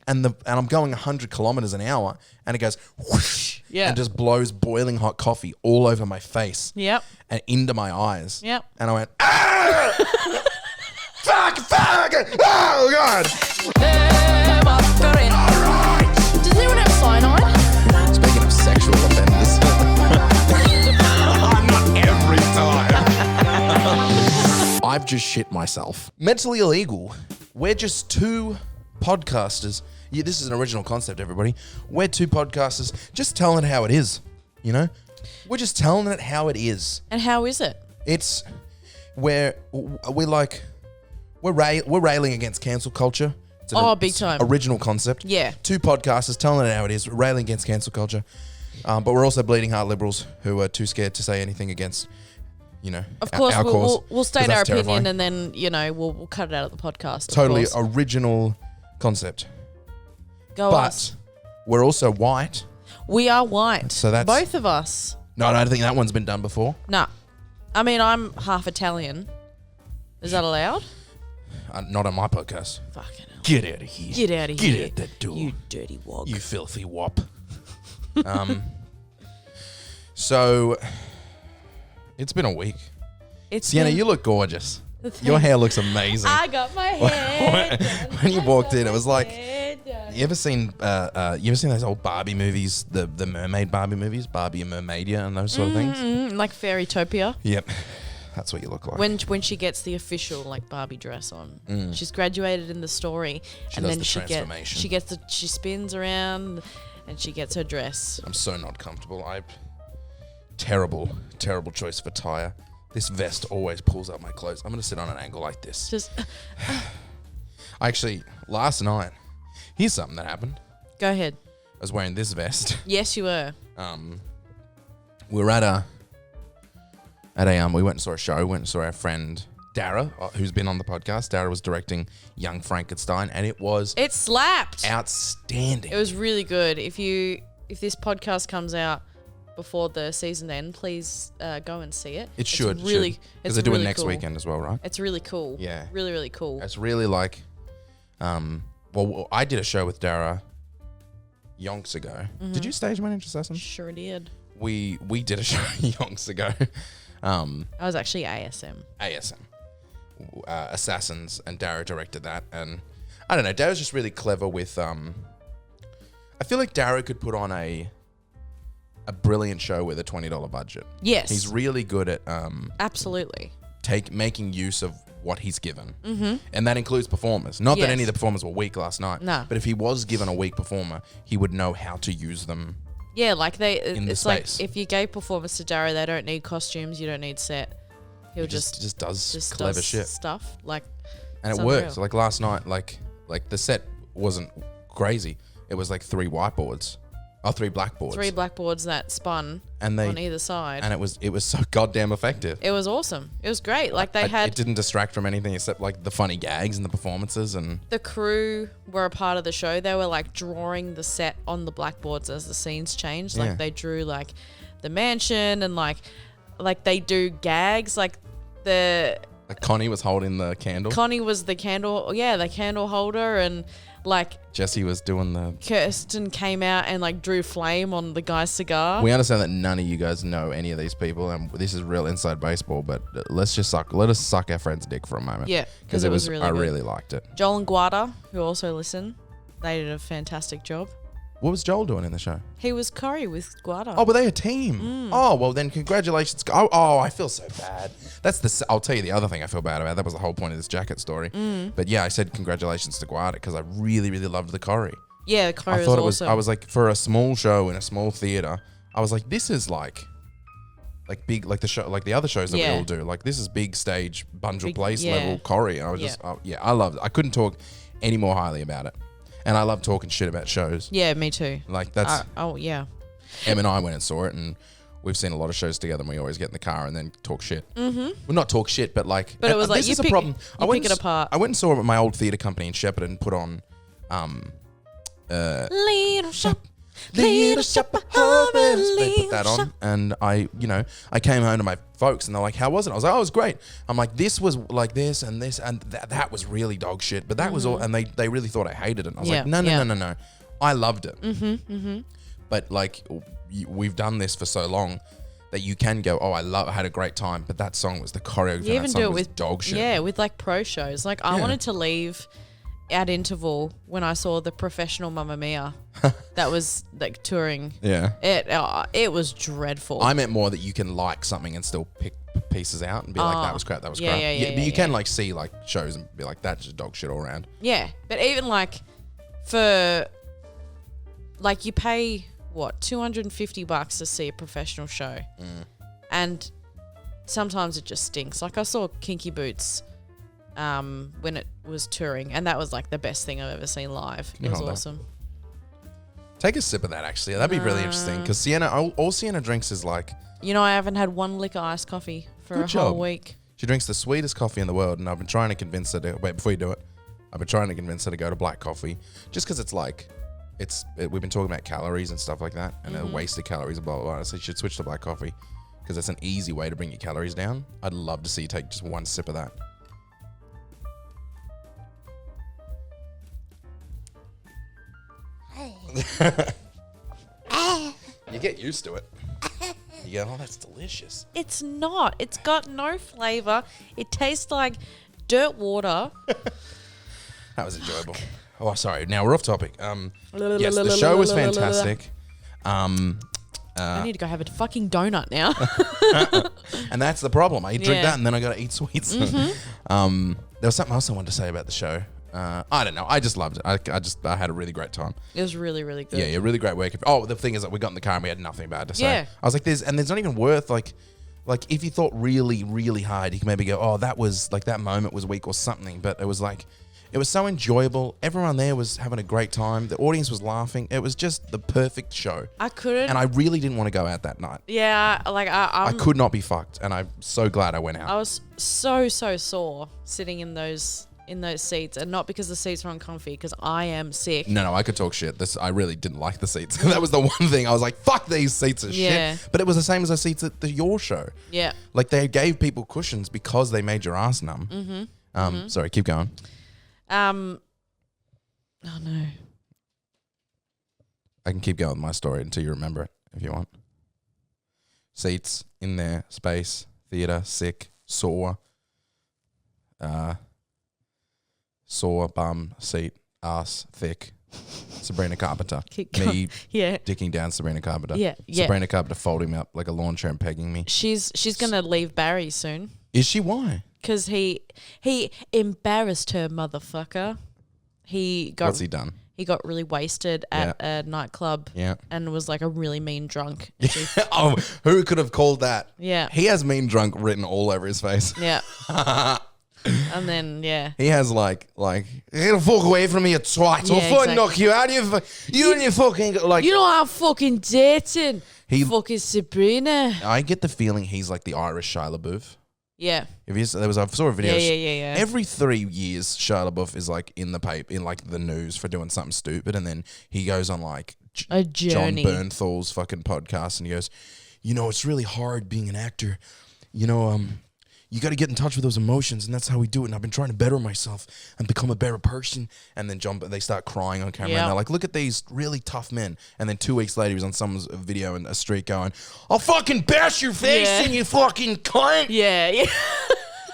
and I'm going 100 kilometers an hour, and it goes whoosh, and just blows boiling hot coffee all over my face. Yep. And into my eyes. Yep. And I went, ah! fuck, oh God. All right. Does anyone have cyanide? Speaking of sexual offenders. Not every time. I've just shit myself. Mentally illegal. We're just two podcasters. Yeah, this is an original concept, everybody. We're two podcasters just telling it how it is, you know? We're just telling it how it is. And how is it? It's we're railing against cancel culture. It's big time. Original concept. Yeah. Two podcasters telling it how it is, railing against cancel culture. But we're also bleeding heart liberals who are too scared to say anything against, you know, of course, our cause. We'll state our opinion terrifying. and then, you know, we'll cut it out of the podcast. Totally original concept. Go us. But we're also white. We are white. So that's... Both of us. No, I don't think that one's been done before. No. I mean, I'm half Italian. Is that allowed? Not on my podcast. Fucking hell. Get out of here. Get out of here. Get out that door. You dirty wog. You filthy wop. So, it's been a week. Sienna, you look gorgeous. Your hair looks amazing. I got my hair done. When you walked in, it was like, you ever seen those old Barbie movies, the mermaid Barbie movies, Barbie and Mermaidia and those sort of things? Like Fairytopia. Yep. That's what you look like. When she gets the official like Barbie dress on. She's graduated in the story. She does the transformation. She spins around and she gets her dress. I'm so not comfortable. Terrible choice of attire. This vest always pulls up my clothes. I'm going to sit on an angle like this. Just Actually, last night, here's something that happened. Go ahead. I was wearing this vest. Yes, you were. We were we went and saw a show. Went and saw our friend Dara, who's been on the podcast. Dara was directing Young Frankenstein, and it slapped. Outstanding. It was really good. If this podcast comes out before the season end, please go and see it. It should. Really, because they do it next weekend as well, right? It's really cool. Yeah. Really, really cool. It's really like, well, I did a show with Dara yonks ago. Mm-hmm. Did you stage manage Assassin? Sure did. We did a show yonks ago. I was actually ASM. Assassins, and Dara directed that, and I don't know, Dara's just really clever with I feel like Dara could put on a brilliant show with a $20 budget. Yes. He's really good at absolutely making use of what he's given. Mm-hmm. And that includes performers. Not that any of the performers were weak last night. No. But if he was given a weak performer, he would know how to use them. Yeah, like it's like if you gave performance to Dara, they don't need costumes, you don't need set. He just does clever shit. Stuff like, and it works. Like last night, like the set wasn't crazy. It was like 3 whiteboards. Oh, 3 blackboards. 3 blackboards that spun on either side. And it was so goddamn effective. It was awesome. It was great. Like it didn't distract from anything except like the funny gags and the performances, and the crew were a part of the show. They were like drawing the set on the blackboards as the scenes changed. Like they drew like the mansion and like they do gags like Connie was holding the candle. Connie was the candle. Yeah, the candle holder, and like Jesse was doing Kirsten came out and like drew flame on the guy's cigar. We understand that none of you guys know any of these people, and this is real inside baseball. But let us suck our friend's dick for a moment. Yeah, because it was really I good. really liked it. Joel and Guada, who also listen, they did a fantastic job. What was Joel doing in the show? He was Corey with Guada. Oh, were they a team? Oh, well then congratulations. Oh, I feel so bad. I'll tell you the other thing I feel bad about. That was the whole point of this jacket story. But yeah, I said congratulations to Guada because I really, really loved the Corey. Yeah, the Corey was awesome. I was like, for a small show in a small theater, I was like, this is like big, like the show, like the other shows that we all do. Like this is big stage, Bunjil Place level Corey. And I was I loved it. I couldn't talk any more highly about it. And I love talking shit about shows. Yeah, me too. Like that's... yeah. Em and I went and saw it, and we've seen a lot of shows together, and we always get in the car and then talk shit. Mm-hmm. Well, not talk shit, but like... But it was like, this is a problem. Pick it apart. I went and saw it at my old theatre company in Shepparton, put on... Little shop. Little shop of horrors. They put that on, and I came home to my folks, and they're like, "How was it?" I was like, "Oh, it was great." I'm like, "This was like this, and this, and that was really dog shit." But that was all, and they really thought I hated it. And I was like, "No, I loved it." But like, we've done this for so long that you can go, "Oh, I had a great time," but that song was the choreography. You even do it with dog shit. Yeah, with like pro shows. Like I wanted to leave at interval when I saw the professional Mamma Mia that was like touring. Yeah. It was dreadful. I meant more that you can like something and still pick pieces out and be like, that was crap, that was crap. Yeah, but you can like see like shows and be like, that's just dog shit all around. Yeah, but even like for like you pay what $250 to see a professional show, and sometimes it just stinks. Like I saw Kinky Boots when it was touring, and that was like the best thing I've ever seen live. It was awesome. Take a sip of that, actually. That'd be really interesting, because Sienna, all Sienna drinks is like... I haven't had one lick of iced coffee for whole week. She drinks the sweetest coffee in the world, and I've been trying to convince her to... Wait, before you do it. I've been trying to convince her to go to black coffee, just because it's like... we've been talking about calories and stuff like that, and the wasted calories and blah, blah, blah. So you should switch to black coffee, because it's an easy way to bring your calories down. I'd love to see you take just one sip of that. You get used to it. You go, oh, that's delicious. It's not. It's got no flavor. It tastes like dirt water. That was enjoyable. Oh, sorry. Now we're off topic. Yes, the show was fantastic. I need to go have a fucking donut now. And that's the problem. I drink that and then I got to eat sweets. There was something else I wanted to say about the show. I don't know. I just loved it. I had a really great time. It was really, really good. Yeah, really great work. Oh, the thing is that we got in the car and we had nothing bad to say. Yeah. I was like, there's not even worth like if you thought really, really hard, you can maybe go, oh, that was like that moment was weak or something. But it was like, it was so enjoyable. Everyone there was having a great time. The audience was laughing. It was just the perfect show. I couldn't. And I really didn't want to go out that night. Yeah, like I could not be fucked, and I'm so glad I went out. I was so sore sitting in those seats, and not because the seats were uncomfy, because I am sick. No, I could talk shit. I really didn't like the seats. That was the one thing I was like, fuck, these seats are shit. But it was the same as the seats at your show. Yeah. Like they gave people cushions because they made your ass numb. Sorry, keep going. Oh no. I can keep going with my story until you remember it, if you want. Seats in there, space, theatre, sick, sore, bum, seat, ass, thick. Sabrina Carpenter. Me dicking down Sabrina Carpenter. Yeah. Sabrina Carpenter folding me up like a lawn chair and pegging me. She's gonna leave Barry soon. Is she? Why? Because he embarrassed her, motherfucker. What's he done? He got really wasted at a nightclub and was like a really mean drunk. Oh, who could have called that? Yeah. He has mean drunk written all over his face. Yeah. And then, he has like, get the fuck away from me, you twat. I'll fucking knock you out. You and your fucking, like. You know I'm fucking dating. Fucking Sabrina. I get the feeling he's like the Irish Shia LaBeouf. Yeah. I saw a video. Yeah. Every 3 years, Shia LaBeouf is like in the paper, in like the news for doing something stupid, and then he goes on like a journey. John Bernthal's fucking podcast, and he goes, it's really hard being an actor. You got to get in touch with those emotions, and that's how we do it. And I've been trying to better myself and become a better person. And then they start crying on camera, and they're like, "Look at these really tough men." And then 2 weeks later, he's on someone's video in a street going, "I'll fucking bash your face in, you fucking cunt." Yeah.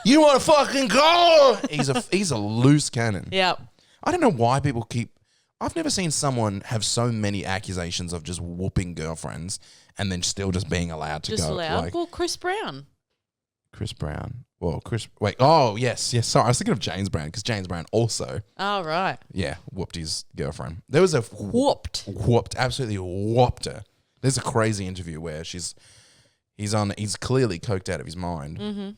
You want to fucking go? He's a loose cannon. Yeah. I don't know why people keep. I've never seen someone have so many accusations of just whooping girlfriends and then still just being allowed to go. Well, Chris Brown. Chris Brown. Well, wait. Oh, yes. Sorry, I was thinking of James Brown, because James Brown also. Oh, right. Yeah, whooped his girlfriend. There was a whooped, absolutely whooped her. There's a crazy interview where he's clearly coked out of his mind,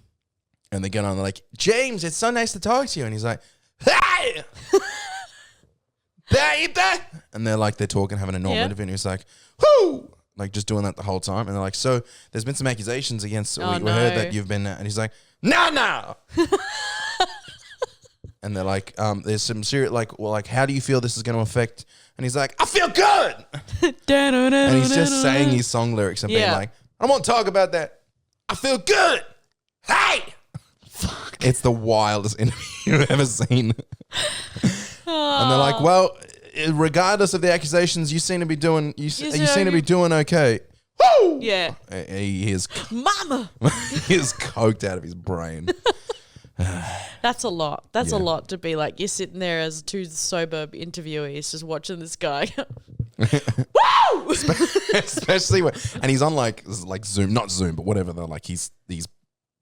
and they get on, they're like, "James, it's so nice to talk to you," and he's like, "Hey, baby," and they're talking, having a normal interview, and he's like, "Whoo." Like just doing that the whole time. And they're like, "So there's been some accusations against, we heard that you've been," and he's like, "No." and they're like, there's some serious, like, well, like, how do you feel this is going to affect? And he's like, I feel good. And he's just saying his song lyrics and being like, I don't want to talk about that. I feel good. Hey. Fuck. It's the wildest interview you've ever seen. And they're like, well, regardless of the accusations, you seem to be doing, you seem to be doing okay. Woo! Yeah. He is Mama. he is coked out of his brain. That's a lot. That's a lot to be like, you're sitting there as two sober interviewees just watching this guy. Woo! Especially when, and he's on like Zoom, not Zoom, but whatever. They're like, he's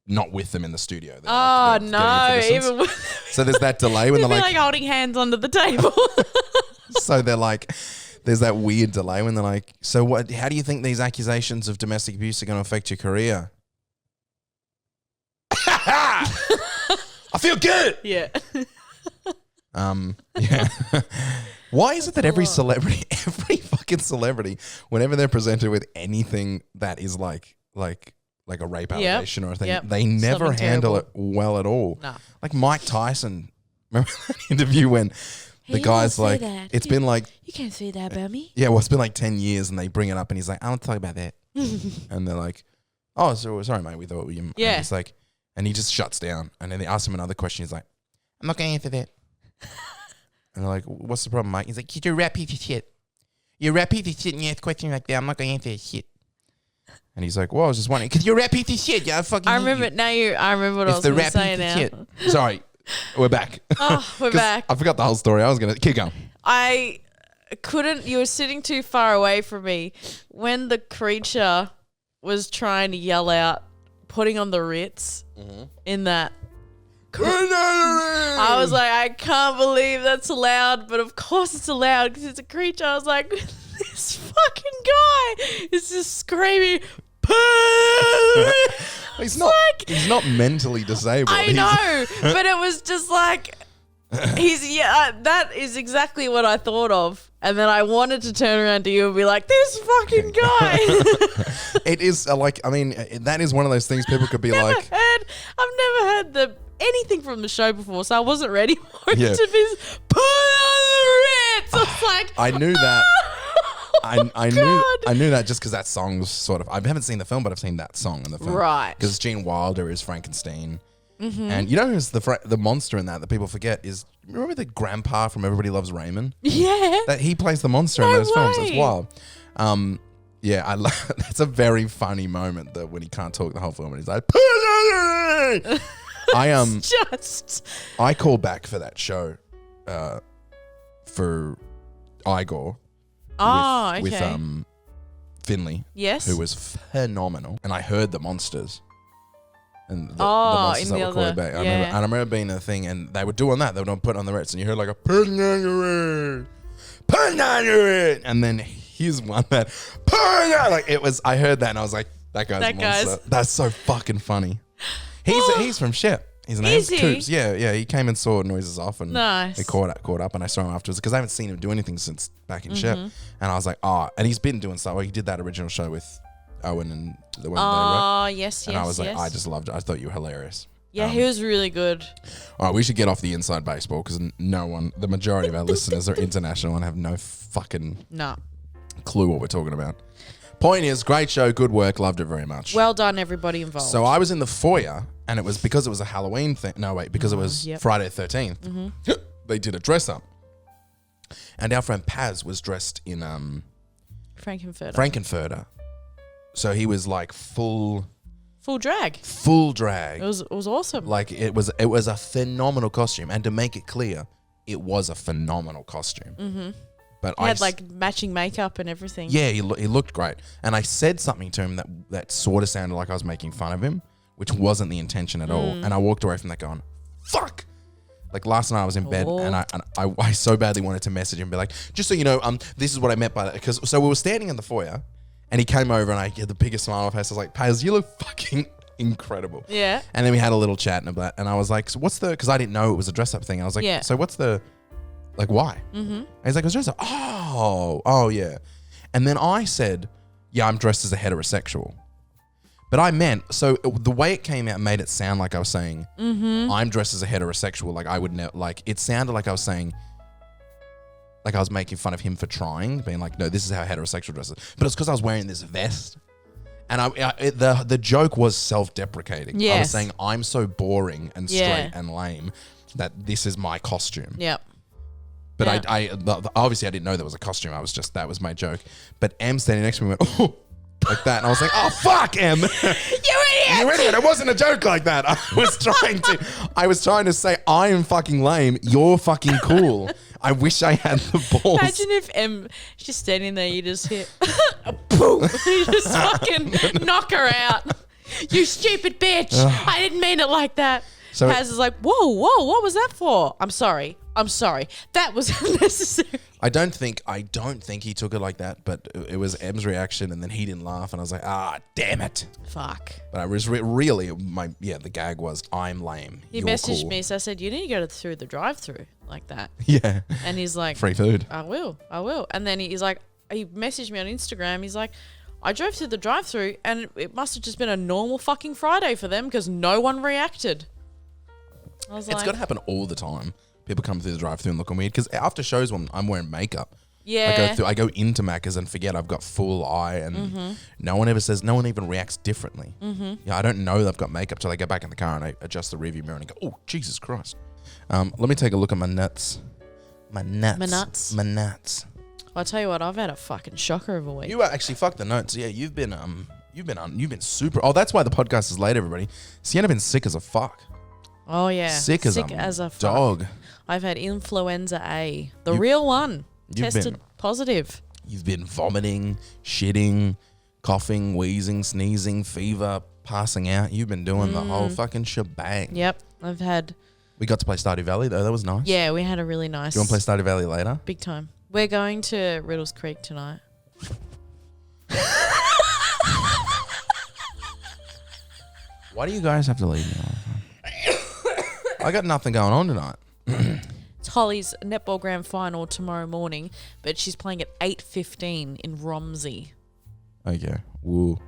not with them in the studio. They're like, no. Even so there's that delay when they're like holding hands under the table. So they're like, there's that weird delay when they're like, so what? How do you think these accusations of domestic abuse are going to affect your career? I feel good. Yeah. Yeah. Why is it that every fucking celebrity, whenever they're presented with anything that is like a rape allegation or a thing, they never handle it well at all. No. Like Mike Tyson, remember that interview when the guy's like, it's been like, you can't say that about me. Yeah, well, it's been like 10 years and they bring it up and he's like, I don't talk about that. And they're like, oh, sorry, mate, we thought you. Yeah. And he's like, and he just shuts down. And then they ask him another question. He's like, I'm not going to answer that. And they're like, what's the problem, Mike? He's like, you're a rap piece of shit. You're a rap piece of shit and you ask questions like that. I'm not going to answer that shit. And he's like, well, I was just wondering, because you're a rap piece of shit. Yeah, I fucking I remember it now. I remember what I was going to say now. Shit. Sorry, we're back. Oh, we're back. I forgot the whole story. I was going to keep going. I couldn't. You were sitting too far away from me when the creature was trying to yell out, putting on the Ritz in that. I was like, I can't believe that's allowed, but of course it's allowed because it's a creature. I was like, this fucking guy is just screaming. He's not mentally disabled. I know, but it was just like that is exactly what I thought of. And then I wanted to turn around to you and be like, this fucking guy. It is like, I mean, that is one of those things people could be like. I've never heard anything from the show before, so I wasn't ready for it to be put on the Ritz. I was like, I knew that. I knew that just because that song was sort of. I haven't seen the film, but I've seen that song in the film, right? Because Gene Wilder is Frankenstein, and you know who's the monster in that people forget is. Remember the grandpa from Everybody Loves Raymond? Yeah, that he plays the monster in those films. It's wild. Yeah, that's a very funny moment that when he can't talk the whole film and he's like, I called back for that show, for Igor. Oh, okay. With Finley, yes, who was phenomenal, and I heard the monsters, and the monsters that were called back. I remember being a thing, and they were doing that. They would put on the Ritz, and you heard like a put on your Ritz, and then here's one that like it was. I heard that, and I was like, that guy's a monster. That's so fucking funny. He's from Shep. His name's Coops. Yeah. He came and saw Noises Off and we caught up and I saw him afterwards because I haven't seen him do anything since back in Shep. And I was like, and he's been doing stuff. Well, he did that original show with Owen and the one they wrote. Yes. And I was like, I just loved it. I thought you were hilarious. Yeah, he was really good. All right, we should get off the inside baseball because the majority of our listeners are international and have no fucking clue what we're talking about. Point is, great show, good work, loved it very much. Well done, everybody involved. So I was in the foyer, and it was because it was a Halloween thing. No, wait, because it was Friday the 13th. They did a dress up, and our friend Paz was dressed in Frankenfurter. So he was like full drag. It was awesome. Like it was a phenomenal costume, and to make it clear, it was a phenomenal costume. But he had like matching makeup and everything. Yeah, he looked great. And I said something to him that sort of sounded like I was making fun of him, which wasn't the intention at all. And I walked away from that going, fuck. Like last night I was in bed and I so badly wanted to message him and be like, just so you know, this is what I meant by that. So we were standing in the foyer and he came over and I had the biggest smile on my face. I was like, Paz, you look fucking incredible. Yeah. And then we had a little chat and I was like, so what's because I didn't know it was a dress up thing. I was like, so what's the, like, why? And he's like, I was dressed up. Oh, yeah. And then I said, yeah, I'm dressed as a heterosexual. But I meant, so the way it came out made it sound like I was saying, I'm dressed as a heterosexual. Like I would never, like it sounded like I was saying, like I was making fun of him for trying, being like, no, this is how heterosexual dresses. But it's because I was wearing this vest. And the joke was self-deprecating. I was saying, I'm so boring and straight and lame that this is my costume. Yep. But I obviously I didn't know there was a costume. I was just, that was my joke. But Em standing next to me went, oh, like that. And I was like, oh, fuck, Em. You idiot. You idiot. It wasn't a joke like that. I was trying to say, I am fucking lame. You're fucking cool. I wish I had the balls. Imagine if Em, she's standing there, you just hit a boom. You just fucking knock her out. You stupid bitch. I didn't mean it like that. So Paz is like, whoa, what was that for? I'm sorry. That was unnecessary. I don't think he took it like that, but it was Em's reaction, and then he didn't laugh, and I was like, damn it. Fuck. But I was really, the gag was, I'm lame. He messaged me, so I said, you need to go through the drive-through like that. Yeah. And he's like, free food. I will. And then he's like, he messaged me on Instagram. He's like, I drove through the drive-through, and it must have just been a normal fucking Friday for them because no one reacted. I was It's like, got to happen all the time. People come through the drive-thru and looking weird because after shows when I'm wearing makeup, yeah, I go into Macca's and forget I've got full eye, and no one even reacts differently. Yeah, I don't know that I've got makeup till I get back in the car and I adjust the rearview mirror and I go, oh, Jesus Christ. Let me take a look at my nuts. My nuts. I'll tell you what, I've had a fucking shocker of a week. You actually fuck the notes. Yeah, you've been super. Oh, that's why the podcast is late, everybody. Sienna been sick as a fuck. Oh yeah, sick as a dog. Fuck. I've had influenza A, the real one, tested positive. You've been vomiting, shitting, coughing, wheezing, sneezing, fever, passing out. You've been doing the whole fucking shebang. Yep, I've had. We got to play Stardew Valley though. That was nice. Yeah, we had a really nice. Do you want to play Stardew Valley later? Big time. We're going to Riddles Creek tonight. Why do you guys have to leave me all the time? I got nothing going on tonight. It's Holly's netball grand final tomorrow morning, but she's playing at 8:15 in Romsey. Okay. Woo.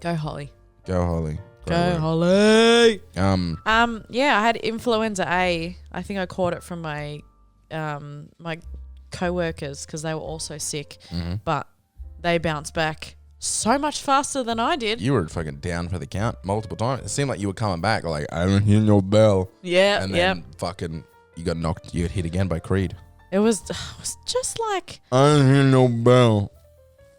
Go Holly. Go Holly. Go Holly. Yeah, I had influenza A. I think I caught it from my my co-workers because they were also sick, but they bounced back so much faster than I did. You were fucking down for the count multiple times. It seemed like you were coming back like, I don't hear no bell. Yeah, and then fucking you got hit again by Creed. It was just like I don't hear no bell.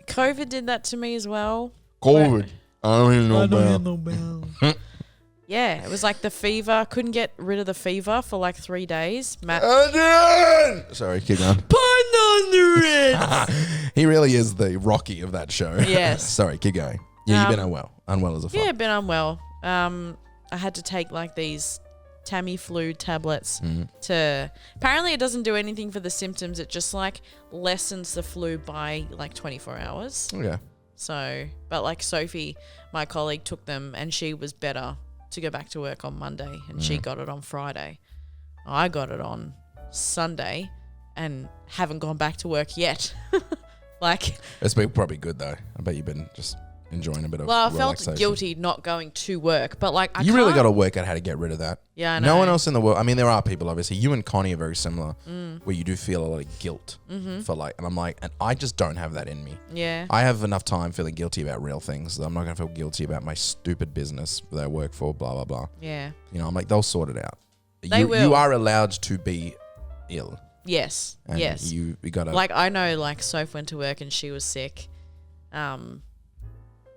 COVID did that to me as well. COVID. I don't hear no bell. Yeah, it was like the fever. Couldn't get rid of the fever for like 3 days. Matt. Sorry, keep going. Pun on the Ritz. He really is the Rocky of that show. Yes. Sorry, keep going. Yeah, you've been unwell as a fuck. Yeah, been unwell. I had to take like these Tamiflu tablets to. Apparently, it doesn't do anything for the symptoms. It just like lessens the flu by like 24 hours. Yeah. So, but like Sophie, my colleague, took them and she was better to go back to work on Monday, and she got it on Friday. I got it on Sunday and haven't gone back to work yet. Like, it's been probably good though. I bet you've been just enjoying a bit of relaxation. I felt guilty not going to work, but like you really got to work out how to get rid of that. Yeah, I know. No one else in the world. I mean, there are people obviously. You and Connie are very similar, where you do feel a lot of guilt for like, and I'm like, and I just don't have that in me. Yeah, I have enough time feeling guilty about real things. I'm not gonna feel guilty about my stupid business that I work for. Blah blah blah. Yeah, you know, I'm like, they'll sort it out. They will. You are allowed to be ill. Yes. And yes. You gotta like. I know. Like Soph went to work and she was sick.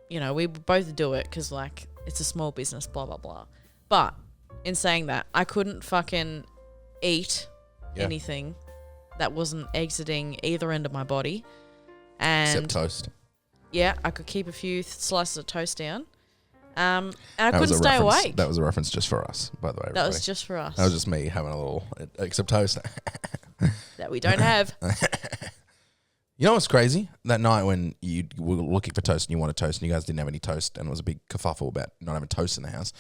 You know, we both do it because like it's a small business. Blah blah blah. But in saying that, I couldn't fucking eat anything that wasn't exiting either end of my body. And except toast. Yeah, I could keep a few slices of toast down. And I couldn't stay awake. That was a reference just for us, by the way. That was just for us. That was just me having a little except toast. That we don't have. You know what's crazy? That night when you were looking for toast and you wanted toast and you guys didn't have any toast and it was a big kerfuffle about not having toast in the house.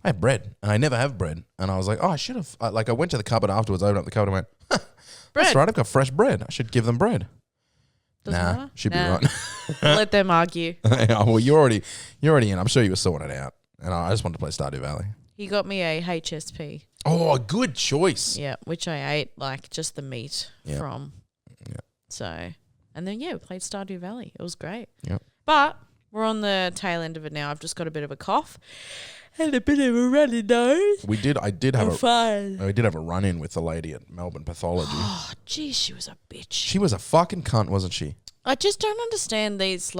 I had bread and I never have bread. And I was like, oh, I should have. I went to the cupboard afterwards, opened up the cupboard and went, bread. that's right, I've got fresh bread. I should give them bread. Doesn't Nah, matter? she'd be Nah. right. Let them argue. Well, you're already in. I'm sure you were sorting it out. And I just wanted to play Stardew Valley. He got me a HSP. Oh, good choice. Yeah, which I ate like just the meat from. Yeah. So, and then we played Stardew Valley. It was great. Yep. But we're on the tail end of it now. I've just got a bit of a cough and a bit of a runny nose. I did have fine. a run in with the lady at Melbourne Pathology. Oh, geez, she was a bitch. She was a fucking cunt, wasn't she? I just don't understand these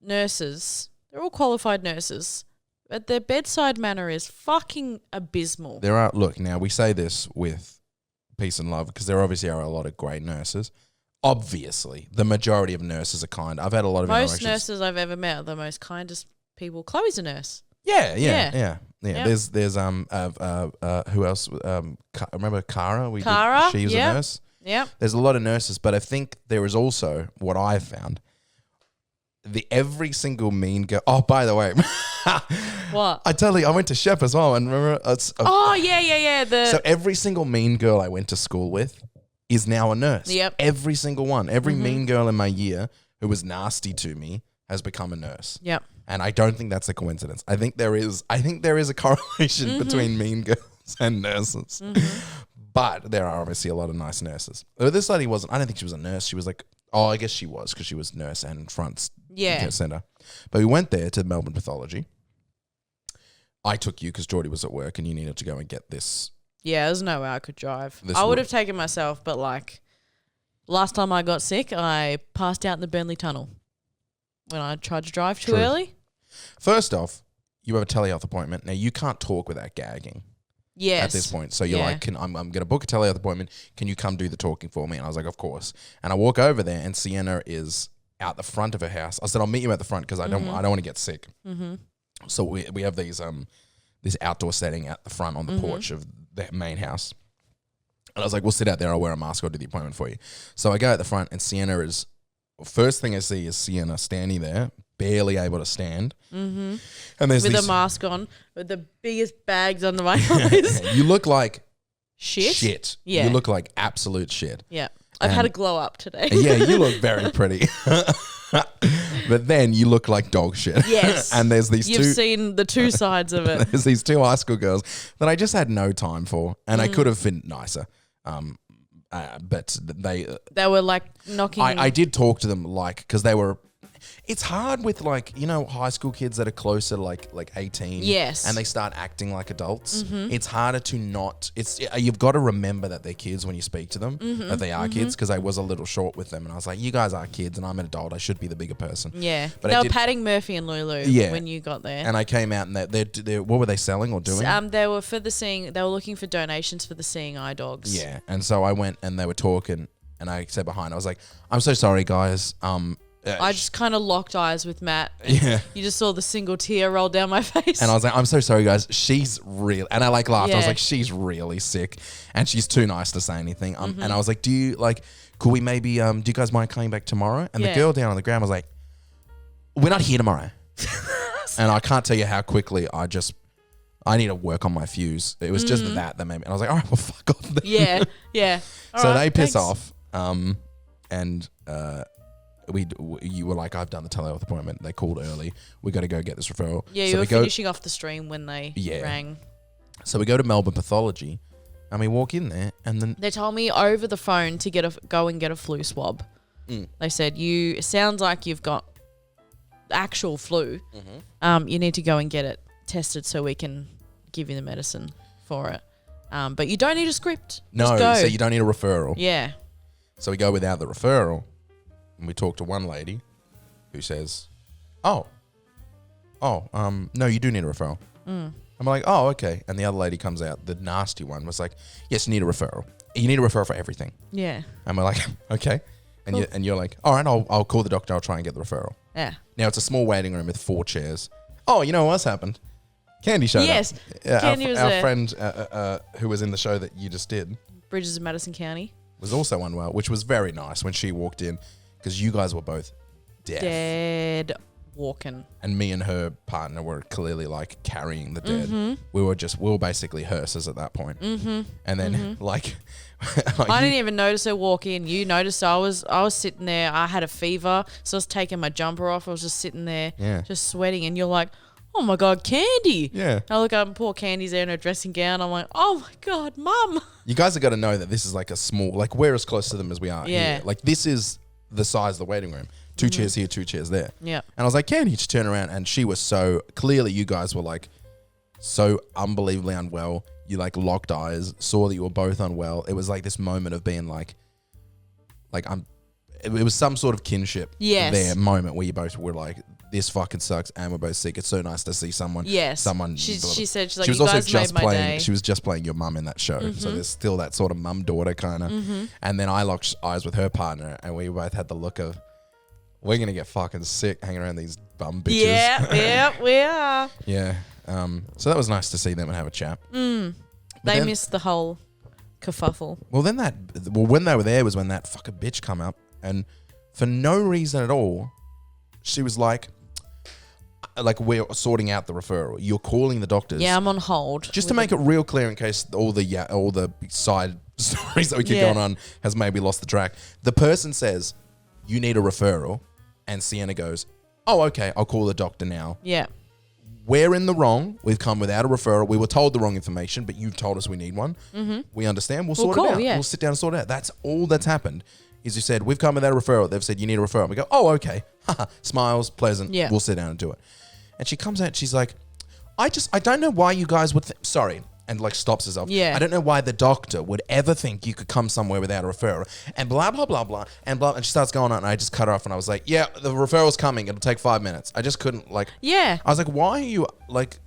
nurses. They're all qualified nurses, but their bedside manner is fucking abysmal. Look, now we say this with peace and love because there obviously are a lot of great nurses. Obviously, the majority of nurses are kind. I've had a lot of Most nurses I've ever met are the most kindest people. Chloe's a nurse. Yeah. There's who else? Remember Cara? Cara? She was a nurse. Yep. There's a lot of nurses, but I think there is also what I've found. Every single mean girl. Oh, by the way, What? I went to Shep as well, and remember? Yeah. So every single mean girl I went to school with is now a nurse. Yep. Every single one. Every mean girl in my year who was nasty to me has become a nurse. Yep. And I don't think that's a coincidence. I think there is a correlation between mean girls and nurses. But there are obviously a lot of nice nurses. This lady wasn't. I don't think she was a nurse. She was like, I guess she was because she was nurse and front center. But we went there to Melbourne Pathology. I took you because Geordie was at work and you needed to go and get this. Yeah, there's no way I could drive. I would have taken myself, but last time I got sick, I passed out in the Burnley Tunnel when I tried to drive too early. First off, you have a telehealth appointment. Now, you can't talk without gagging. Yes. At this point. So you're like, I'm going to book a telehealth appointment. Can you come do the talking for me? And I was like, of course. And I walk over there and Sienna is out the front of her house. I said, I'll meet you at the front because I don't want to get sick. So we have these this outdoor setting at the front on the porch of the main house. And I was like, we'll sit out there. I'll wear a mask. I'll do the appointment for you. So I go at the front and Sienna is, first thing I see is Sienna standing there, barely able to stand. And there's with a mask on, with the biggest bags under my eyes. You look like shit. Yeah. You look like absolute shit. Yeah. I've had a glow up today. Yeah, you look very pretty. But then you look like dog shit. Yes. And there's these You've seen the two sides of it. There's these two high school girls that I just had no time for. And I could have been nicer. But they were like knocking. I did talk to them because they were. It's hard with high school kids that are closer to like 18. Yes. And they start acting like adults. It's harder to not. You've got to remember that they're kids when you speak to them, that they are kids, because I was a little short with them and I was like, you guys are kids and I'm an adult. I should be the bigger person. Yeah. But they were patting Murphy and Lulu when you got there. And I came out and they what were they selling or doing? They were they were looking for donations for the Seeing Eye dogs. Yeah. And so I went and they were talking and I said behind, I was like, I'm so sorry guys. I just kind of locked eyes with Matt. Yeah. You just saw the single tear roll down my face. And I was like, I'm so sorry, guys. She's real. And I laughed. I was Yeah. like, she's really sick. And she's too nice to say anything. And I was like, could we maybe, do you guys mind coming back tomorrow? And the girl down on the ground was like, we're not here tomorrow. And I can't tell you how quickly I need to work on my fuse. It was just that made me. And I was like, all right, well, fuck off then. Yeah. Yeah. All So right, they piss thanks. off. You were like, I've done the telehealth appointment. They called early. We got to go get this referral. Yeah, so you were finishing off the stream when they rang. So we go to Melbourne Pathology and we walk in there and then... They told me over the phone to go and get a flu swab. They said, it sounds like you've got actual flu. You need to go and get it tested so we can give you the medicine for it. But you don't need a script. No, Just go. so you don't need a referral. Yeah. So we go without the referral and we talk to one lady who says, no, you do need a referral. I'm like, oh, okay. And the other lady comes out, the nasty one was like, yes, you need a referral. You need a referral for everything. Yeah. And we're like, okay. And Cool. you're like, all right, I'll call the doctor. I'll try and get the referral. Yeah. Now it's a small waiting room with 4 chairs. Oh, you know what's happened? Candy showed Yes. up. Yeah, Candy was our there. friend who was in the show that you just did Bridges of Madison County. was also unwell, which was very nice when she walked in because you guys were both deaf. Dead walking. And me and her partner were clearly like carrying the dead. We were basically hearses at that point. And then like I didn't even notice her walk in. You noticed I was sitting there. I had a fever, so I was taking my jumper off. I was just sitting there, just sweating. And you're like, "Oh my God, Candy!" Yeah. I look up and poor Candy's there in her dressing gown. I'm like, "Oh my God, Mum!" You guys have got to know that this is like a small, like we're as close to them as we are Yeah. here. Like this is the size of the waiting room. 2 chairs here, 2 chairs there. Yeah. And I was like, Candy, she turned around and she was so, clearly you guys were like so unbelievably unwell. You like locked eyes, saw that you were both unwell. It was like this moment of being like it was some sort of kinship there moment where you both were like, this fucking sucks and we're both sick. It's so nice to see someone. Yes. Someone. She said, she's like, she was "You also guys just made my playing. day." She was just playing your mum in that show, so there's still that sort of mum-daughter kind of. And then I locked eyes with her partner, and we both had the look of, we're gonna get fucking sick hanging around these bum bitches. Yeah, we are. Yeah. So that was nice to see them and have a chat. They missed the whole kerfuffle. Well, when they were there was when that fucking bitch come up, and for no reason at all, she was like, we're sorting out the referral. You're calling the doctors. Yeah, I'm on hold. Just to make it real clear, in case all the side stories that we keep going on has maybe lost the track. The person says, "You need a referral," and Sienna goes, "Oh, okay, I'll call the doctor now." Yeah. We're in the wrong. We've come without a referral. We were told the wrong information, but you've told us we need one. We understand. We'll sort it out. Yeah. We'll sit down and sort it out. That's all that's happened. Is you said, we've come without a referral. They've said, you need a referral. We go, oh, okay. Smiles, pleasant. Yeah. We'll sit down and do it. And she comes out, she's like, I don't know why you guys would, sorry, and like stops herself. Yeah. I don't know why the doctor would ever think you could come somewhere without a referral. And blah, blah, blah, blah, and blah. And she starts going on, and I just cut her off, and I was like, yeah, the referral's coming. It'll take 5 minutes. I just couldn't, like. Yeah. I was like, why are you, like,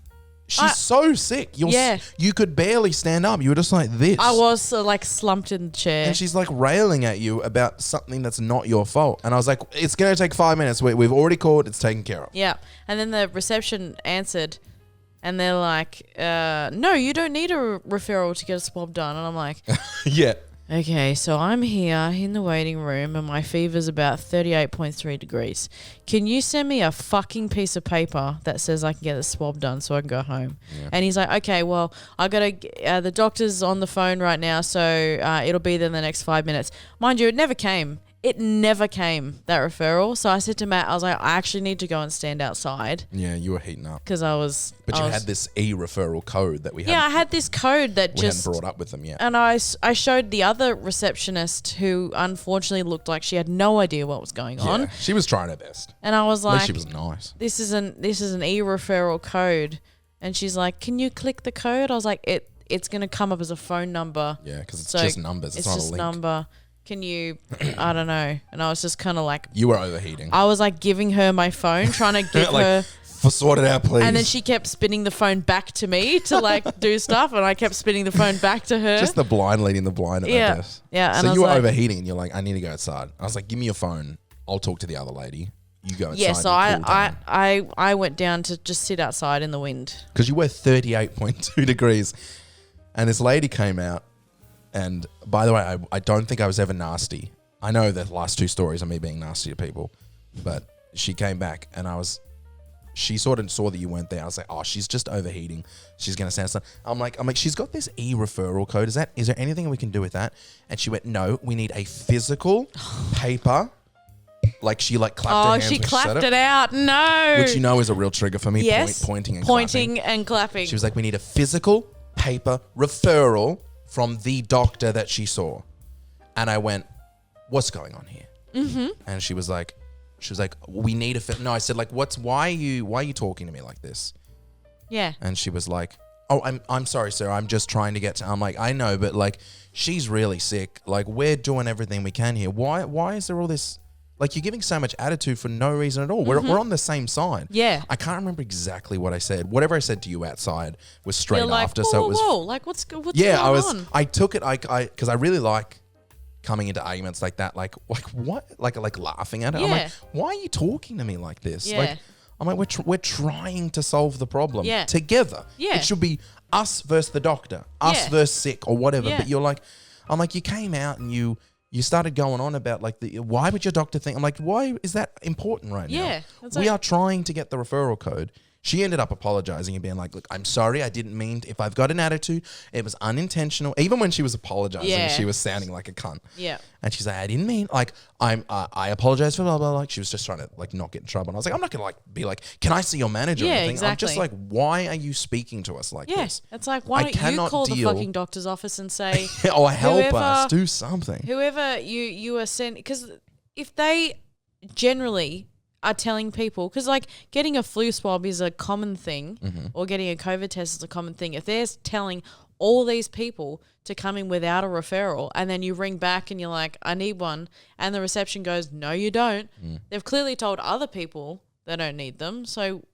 she's so sick. You could barely stand up. You were just like this. I was like slumped in the chair. And she's like railing at you about something that's not your fault. And I was like, it's going to take 5 minutes. We've already called. It's taken care of. Yeah. And then the reception answered, and they're like, no, you don't need a referral to get a swab done. And I'm like, yeah. Okay, so I'm here in the waiting room and my fever's about 38.3 degrees. Can you send me a fucking piece of paper that says I can get the swab done so I can go home? Yeah. And he's like, okay, well, I got to, the doctor's on the phone right now, so it'll be there in the next 5 minutes. Mind you, it never came. It never came, that referral. So I said to Matt, I was like, I actually need to go and stand outside. Yeah, you were heating up. Because I was... But you had this e-referral code that we had. Yeah, I had this code that we just... hadn't brought up with them yet. And I showed the other receptionist who unfortunately looked like she had no idea what was going on. She was trying her best. And I was like... At least she was nice. This is an e-referral code. And she's like, can you click the code? I was like, it's going to come up as a phone number. Yeah, because it's just numbers. It's not just a link. Number. Can you, I don't know. And I was just kind of like... You were overheating. I was like giving her my phone, trying to give her... Sort it out, please. And then she kept spinning the phone back to me to like do stuff. And I kept spinning the phone back to her. Just the blind leading the blind at that desk. Yeah. So you were overheating and you're like, I need to go outside. I was like, give me your phone. I'll talk to the other lady. You go outside. Yeah, so I went down to just sit outside in the wind. Because you were 38.2 degrees. And this lady came out. And by the way, I don't think I was ever nasty. I know the last 2 stories are me being nasty to people. But she came back and she sort of saw that you weren't there. I was like, oh, she's just overheating. She's going to stand stuff. I'm like, she's got this e-referral code. Is there anything we can do with that? And she went, no, we need a physical paper. Like she clapped her hands. Oh, she clapped it out. No. Which you know is a real trigger for me. Yes. Pointing and clapping. She was like, we need a physical paper referral from the doctor that she saw. And I went, what's going on here? Mm-hmm. And she was like, we need no, I said, like, why are you talking to me like this? Yeah. And she was like, oh, I'm sorry, sir. I'm just trying to get to, I'm like, I know, but like, she's really sick. Like, we're doing everything we can here. Why is there all this, like, you're giving so much attitude for no reason at all. Mm-hmm. We're on the same side. Yeah. I can't remember exactly what I said. Whatever I said to you outside was straight You're like, after. Whoa, so it was, whoa, like what's going on? I took it, because I really like coming into arguments like that, like what, like laughing at it. Yeah. I'm like, why are you talking to me like this? Yeah. Like, I'm like, we're trying to solve the problem together. Yeah. It should be us versus the doctor, us versus sick or whatever. Yeah. But you're like, I'm like, you came out and you you started going on about like why would your doctor think? I'm like, why is that important right now? Yeah. We are trying to get the referral code. She ended up apologizing and being like, look, I'm sorry. I didn't mean if I've got an attitude, it was unintentional. Even when she was apologizing, she was sounding like a cunt. Yeah. And she's like, I didn't mean I apologize for blah, blah, blah. Like she was just trying to like not get in trouble. And I was like, I'm not going to like be like, can I see your manager? Yeah, or anything? exactly. I'm just like, why are you speaking to us like this? It's like, why don't you call the fucking doctor's office and say, or help us, do something. Whoever you are sending, because if they generally are telling people, because like getting a flu swab is a common thing, or getting a COVID test is a common thing. If they're telling all these people to come in without a referral, and then you ring back and you're like, I need one, and the reception goes, no, you don't. They've clearly told other people they don't need them. So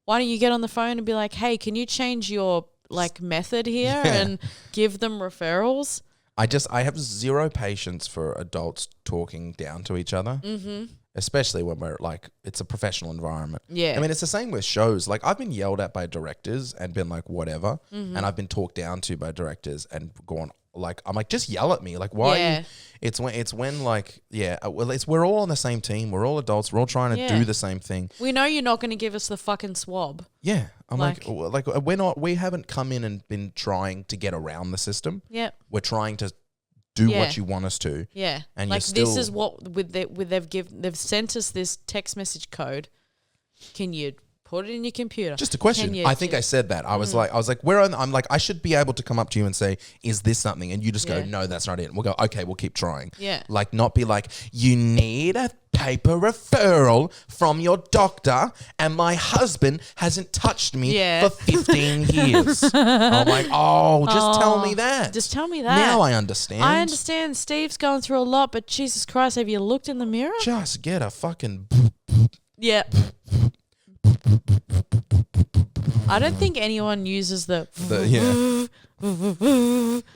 why don't you get on the phone and be like, hey, can you change your like method here and give them referrals? I have zero patience for adults talking down to each other. Especially when we're like, it's a professional environment. Yeah. I mean, it's the same with shows. Like I've been yelled at by directors and been like, whatever. And I've been talked down to by directors and gone like, I'm like, just yell at me. Like, why? Are you? It's when like, well, we're all on the same team. We're all adults. We're all trying to do the same thing. We know you're not going to give us the fucking swab. Yeah. I'm like we haven't come in and been trying to get around the system. Yeah. We're trying to do what you want us to. Yeah. And like this is what they've sent us this text message code. Can you put it in your computer? Just a question. I think I said that. I was like, I'm like, I should be able to come up to you and say, is this something? And you just go, no, that's not it. And we'll go, okay, we'll keep trying. Yeah. Like not be like, you need a paper referral from your doctor and my husband hasn't touched me for 15 years. I'm like, just tell me that. Just tell me that. Now I understand. I understand Steve's going through a lot, but Jesus Christ, have you looked in the mirror? Just get a fucking... Yeah. I don't think anyone uses the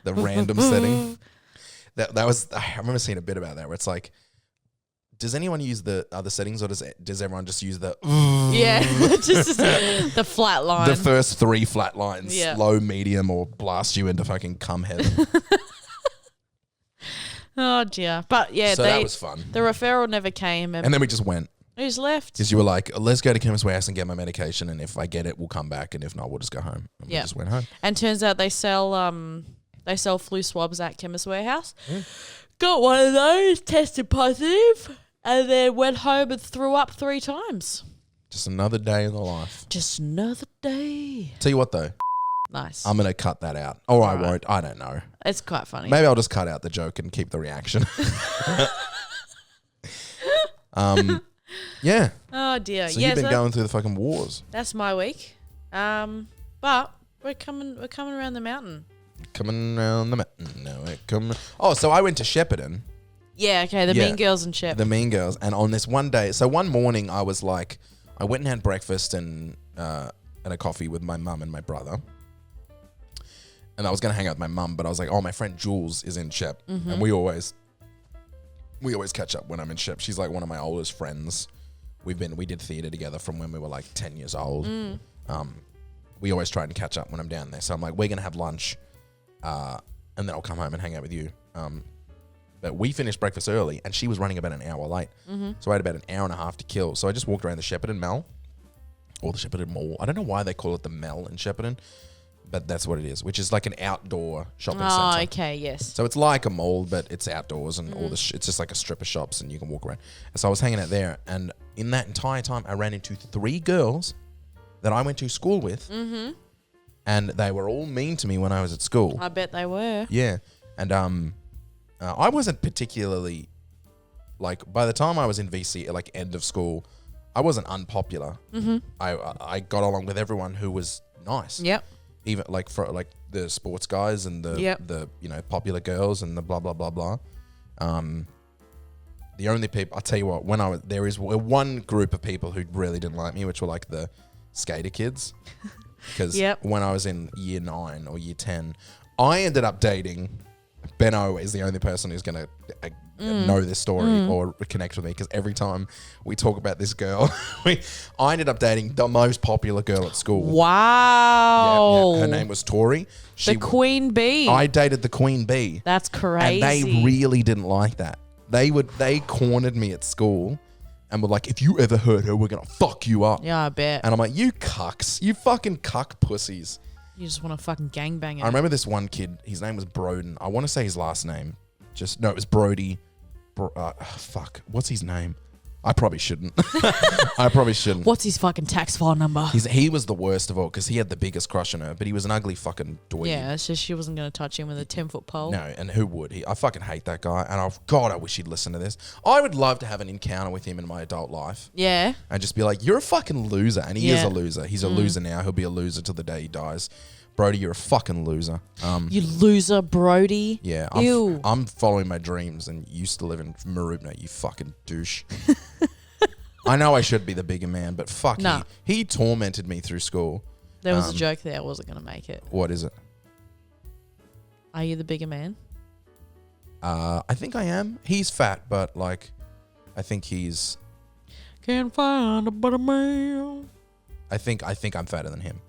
random setting. That was, I remember seeing a bit about that where it's like, does anyone use the other settings or does everyone just use the just the flat line? The first 3 flat lines, low, medium, or blast you into fucking cum heaven. Oh dear. But yeah, so that was fun. The referral never came. And then we just went. We just left. Because you were like, let's go to Chemist Warehouse and get my medication, and if I get it, we'll come back, and if not, we'll just go home. And we just went home. And turns out they sell flu swabs at Chemist Warehouse. Got one of those, tested positive, and then went home and threw up 3 times. Just another day in the life. Just another day. Tell you what though. Nice. I'm going to cut that out. Or I won't. I don't know. It's quite funny. Maybe I'll just cut out the joke and keep the reaction. Yeah. Oh dear. So you've been going through the fucking wars. That's my week. But we're coming around the mountain. Coming around the mountain. No, we're coming. Oh, so I went to Shepparton. Yeah, okay, the Mean Girls and Shep. The Mean Girls. And on this one day, so one morning I was like, I went and had breakfast and a coffee with my mum and my brother. And I was going to hang out with my mum, but I was like, my friend Jules is in Shep. And we always catch up when I'm in Shep. She's like one of my oldest friends. We did theatre together from when we were like 10 years old. We always try and catch up when I'm down there. So I'm like, we're going to have lunch and then I'll come home and hang out with you. But we finished breakfast early and she was running about an hour late. So I had about an hour and a half to kill. So I just walked around the Shepparton Mall or the Shepparton Mall. I don't know why they call it the Mall in Shepparton, but that's what it is, which is like an outdoor shopping centre. Oh, okay, yes. So it's like a mall, but it's outdoors and all it's just like a strip of shops and you can walk around. And so I was hanging out there, and in that entire time, I ran into 3 girls that I went to school with, and they were all mean to me when I was at school. I bet they were. Yeah, and I wasn't particularly like by the time I was in VC, like end of school, I wasn't unpopular. I got along with everyone who was nice. Yep. Even like for like the sports guys and the popular girls and the blah blah blah blah. The only people, I'll tell you what, there is one group of people who really didn't like me, which were like the skater kids. Because when I was in year 9 or year 10, I ended up dating Benno is the only person who's gonna know this story or connect with me because every time we talk about this girl, I ended up dating the most popular girl at school. Wow. Yeah, her name was Tori. The Queen Bee. I dated the Queen Bee. That's crazy. And they really didn't like that. They cornered me at school and were like, if you ever hurt her, we're going to fuck you up. Yeah, I bet. And I'm like, you cucks. You fucking cuck pussies. You just want to fucking gangbang her. I remember this one kid. His name was Broden. I want to say his last name. No, it was Brody. Fuck. What's his name? I probably shouldn't. What's his fucking tax file number? He was the worst of all because he had the biggest crush on her, but he was an ugly fucking dweeb. Yeah, it's just she wasn't going to touch him with a 10-foot pole. No, and who would? I fucking hate that guy. And God, I wish he'd listen to this. I would love to have an encounter with him in my adult life. Yeah. And just be like, you're a fucking loser. And he is a loser. He's a loser now. He'll be a loser till the day he dies. Brody, you're a fucking loser. You loser, Brody. Yeah. I'm following my dreams and you used to live in Marupna, you fucking douche. I know I should be the bigger man, but fuck, Nah. he tormented me through school. There was a joke there. I wasn't going to make it. What is it? Are you the bigger man? I think I am. He's fat, but like, I think he's... Can't find a better man. I think I'm fatter than him.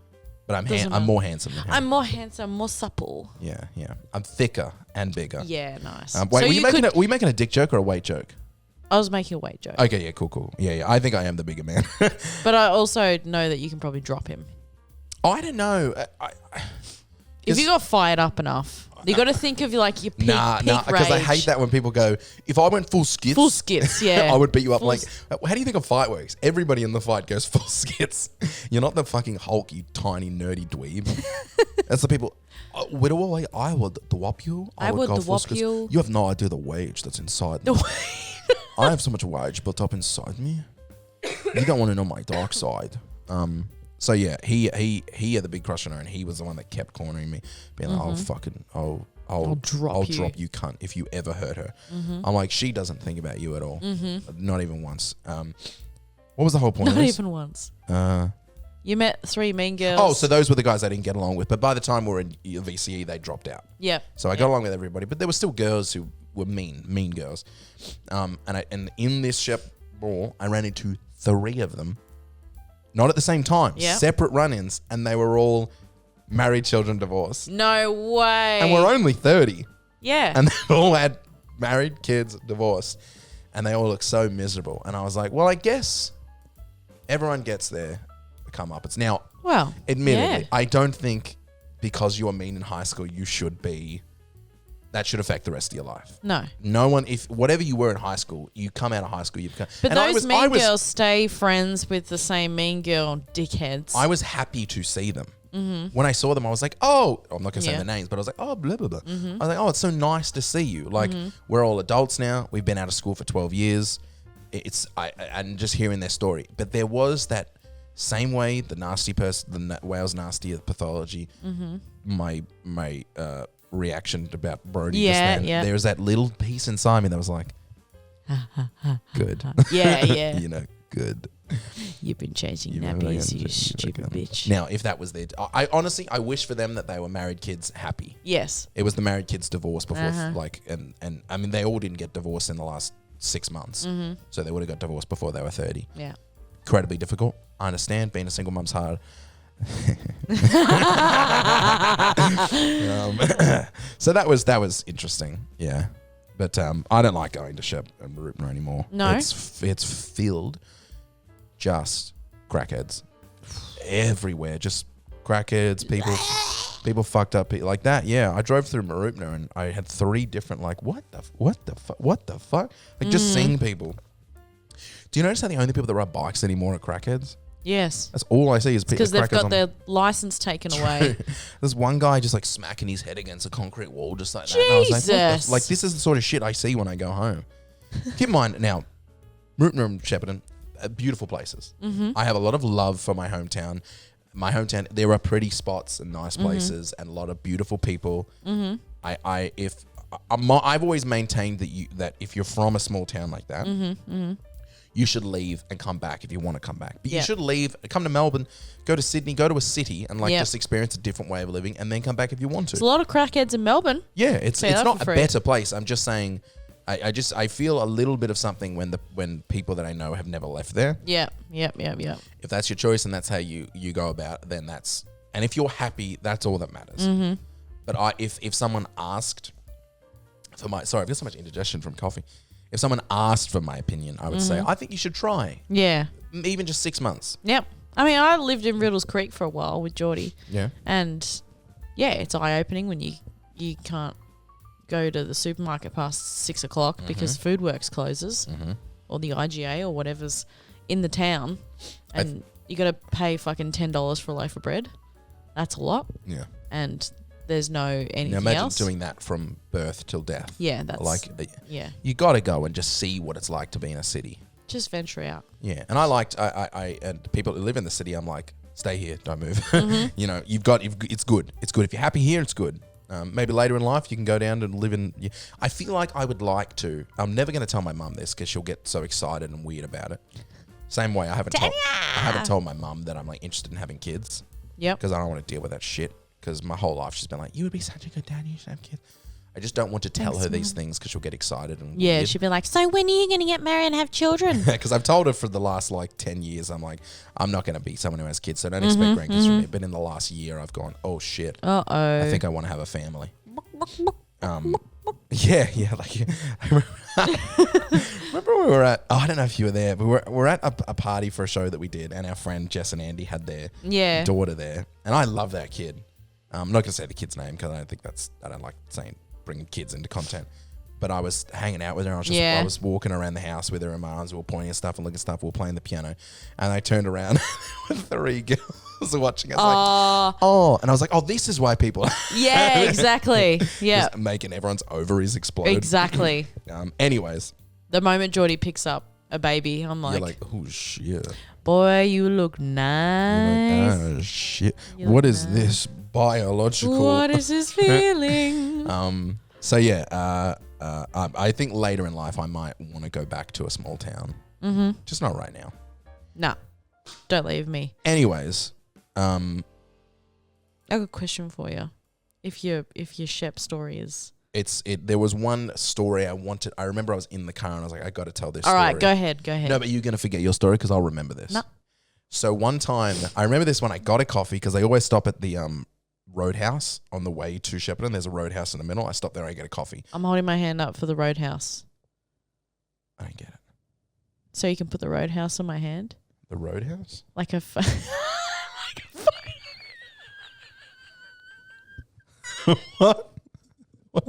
But I'm Doesn't matter. more handsome than him. I'm more handsome, more supple. Yeah. I'm thicker and bigger. Yeah, nice. Wait, were you making a dick joke or a weight joke? I was making a weight joke. Okay, yeah, cool. Yeah. I think I am the bigger man. But I also know that you can probably drop him. I don't know. If you got fired up enough, you got to think of like your peak, Nah, because I hate that when people go, if I went full skits. Full skits, yeah. I would beat you up. Like, how do you think a fight works? Everybody in the fight goes full skits. You're not the fucking Hulk, you tiny, nerdy dweeb. That's the people. I would dwop you. I would go full dwop skits. you. You have no idea the wage that's inside me. I have so much wage built up inside me. You don't want to know my dark side. So yeah, he had the big crush on her, and he was the one that kept cornering me, being like, I'll drop you, cunt, if you ever hurt her. I'm like, she doesn't think about you at all, not even once. What was the whole point? Not even once. You met 3 mean girls. Oh, so those were the guys I didn't get along with, but by the time we were in VCE, they dropped out. Yeah. So I got along with everybody, but there were still girls who were mean girls. And in this ship ball, I ran into 3 of them. Not at the same time. Yep. Separate run-ins. And they were all married, children, divorced. No way. And we're only 30. Yeah. And they all had married, kids, divorced. And they all look so miserable. And I was like, well, I guess everyone gets their come up. It's now, well, admittedly, yeah. I don't think because you were mean in high school, you should be... That should affect the rest of your life. No one, if whatever you were in high school, you come out of high school, you become... But those mean girls stay friends with the same mean girl dickheads. I was happy to see them. When I saw them, I was like, oh, I'm not going to say the names, but I was like, oh, blah, blah, blah. I was like, oh, it's so nice to see you. Like, we're all adults now. We've been out of school for 12 years. And just hearing their story. But there was that same way, the nasty person, the Wales nasty pathology, my reaction about Brody just then. Yeah. There was that little piece inside me that was like, good. Yeah. You know, good. You've been changing nappies, you stupid bitch. Now, if that was I honestly, I wish for them that they were married kids happy. Yes. It was the married kids divorce before, and I mean, they all didn't get divorced in the last 6 months. So they would have got divorced before they were 30. Yeah. Incredibly difficult. I understand. Being a single mum's hard. So that was interesting. Yeah. But I don't like going to Shep and Marupna anymore. No. It's filled just crackheads everywhere. Just crackheads, people fucked up like that. Yeah, I drove through Marupna and I had 3 different like what the fuck? Like just seeing people. Do you notice how the only people that ride bikes anymore are crackheads? Yes. That's all I see is people. Because they've got their license taken away. There's one guy just like smacking his head against a concrete wall just like that. And I was like, what the, like this is the sort of shit I see when I go home. Keep in mind now, Marupna and Shepparton, beautiful places. I have a lot of love for my hometown. My hometown, there are pretty spots and nice places and a lot of beautiful people. I've always maintained that if you're from a small town like that, you should leave and come back if you want to come back. But you should leave, come to Melbourne, go to Sydney, go to a city and just experience a different way of living and then come back if you want to. There's a lot of crackheads in Melbourne. Yeah, it's not a better place. I'm just saying I feel a little bit of something when people that I know have never left there. Yeah. If that's your choice and that's how you go about it, then that's, and if you're happy, that's all that matters. But if someone asked for my, sorry, I've got so much indigestion from coffee. If someone asked for my opinion, I would say, I think you should try. Yeah. Even just 6 months. Yep. I mean, I lived in Riddles Creek for a while with Geordie. Yeah. And yeah, it's eye-opening when you can't go to the supermarket past 6 o'clock because Foodworks closes or the IGA or whatever's in the town, and you got to pay fucking $10 for a loaf of bread. That's a lot. Yeah. And there's no anything now imagine else. doing that from birth till death. Yeah, that's like yeah. You got to go and just see what it's like to be in a city. Just venture out. Yeah, and I and people who live in the city, I'm like, stay here, don't move. You know, it's good. It's good if you're happy here. It's good. Maybe later in life you can go down and live in. I feel like I would like to. I'm never going to tell my mum this because she'll get so excited and weird about it. Same way I haven't told my mum that I'm like interested in having kids. Yep. Because I don't want to deal with that shit. Because my whole life she's been like, you would be such a good dad. You should have kids. I just don't want to tell her these things because she'll get excited and yeah. weird. She'd be like, so when are you going to get married and have children? Because I've told her for the last like 10 years, I'm like, I'm not going to be someone who has kids, so don't expect grandkids from me. But in the last year, I've gone, oh shit, I think I want to have a family. Yeah, like remember we were at, I don't know if you were there, but we're at a party for a show that we did, and our friend Jess and Andy had their daughter there, and I love that kid. I'm not going to say the kid's name because I don't like saying bringing kids into content. But I was hanging out with her. I was walking around the house with her in my arms. We were pointing at stuff and looking at stuff. We were playing the piano. And I turned around with 3 girls watching us like, oh. And I was like, oh, this is why people... Yeah, exactly. Yeah. Just making everyone's ovaries explode. Exactly. Anyways. The moment Geordie picks up a baby, I'm like... You're like, oh, shit. Boy, you look nice. Like, oh, shit. What is this biological... What is this feeling? So, yeah... I think later in life I might want to go back to a small town. Just not right now. Nah, don't leave me. Anyways, I have a question for you. If your Shep story is... There was one story I wanted. I remember I was in the car and I was like, I got to tell this story. All right, go ahead. No, but you're going to forget your story because I'll remember this. No. So one time, I remember this when I got a coffee because they always stop at the... Roadhouse on the way to Shepparton. There's a roadhouse in the middle. I stop there and I get a coffee. I'm holding my hand up for the roadhouse. I don't get it. So you can put the roadhouse on my hand? The roadhouse? Like a What? a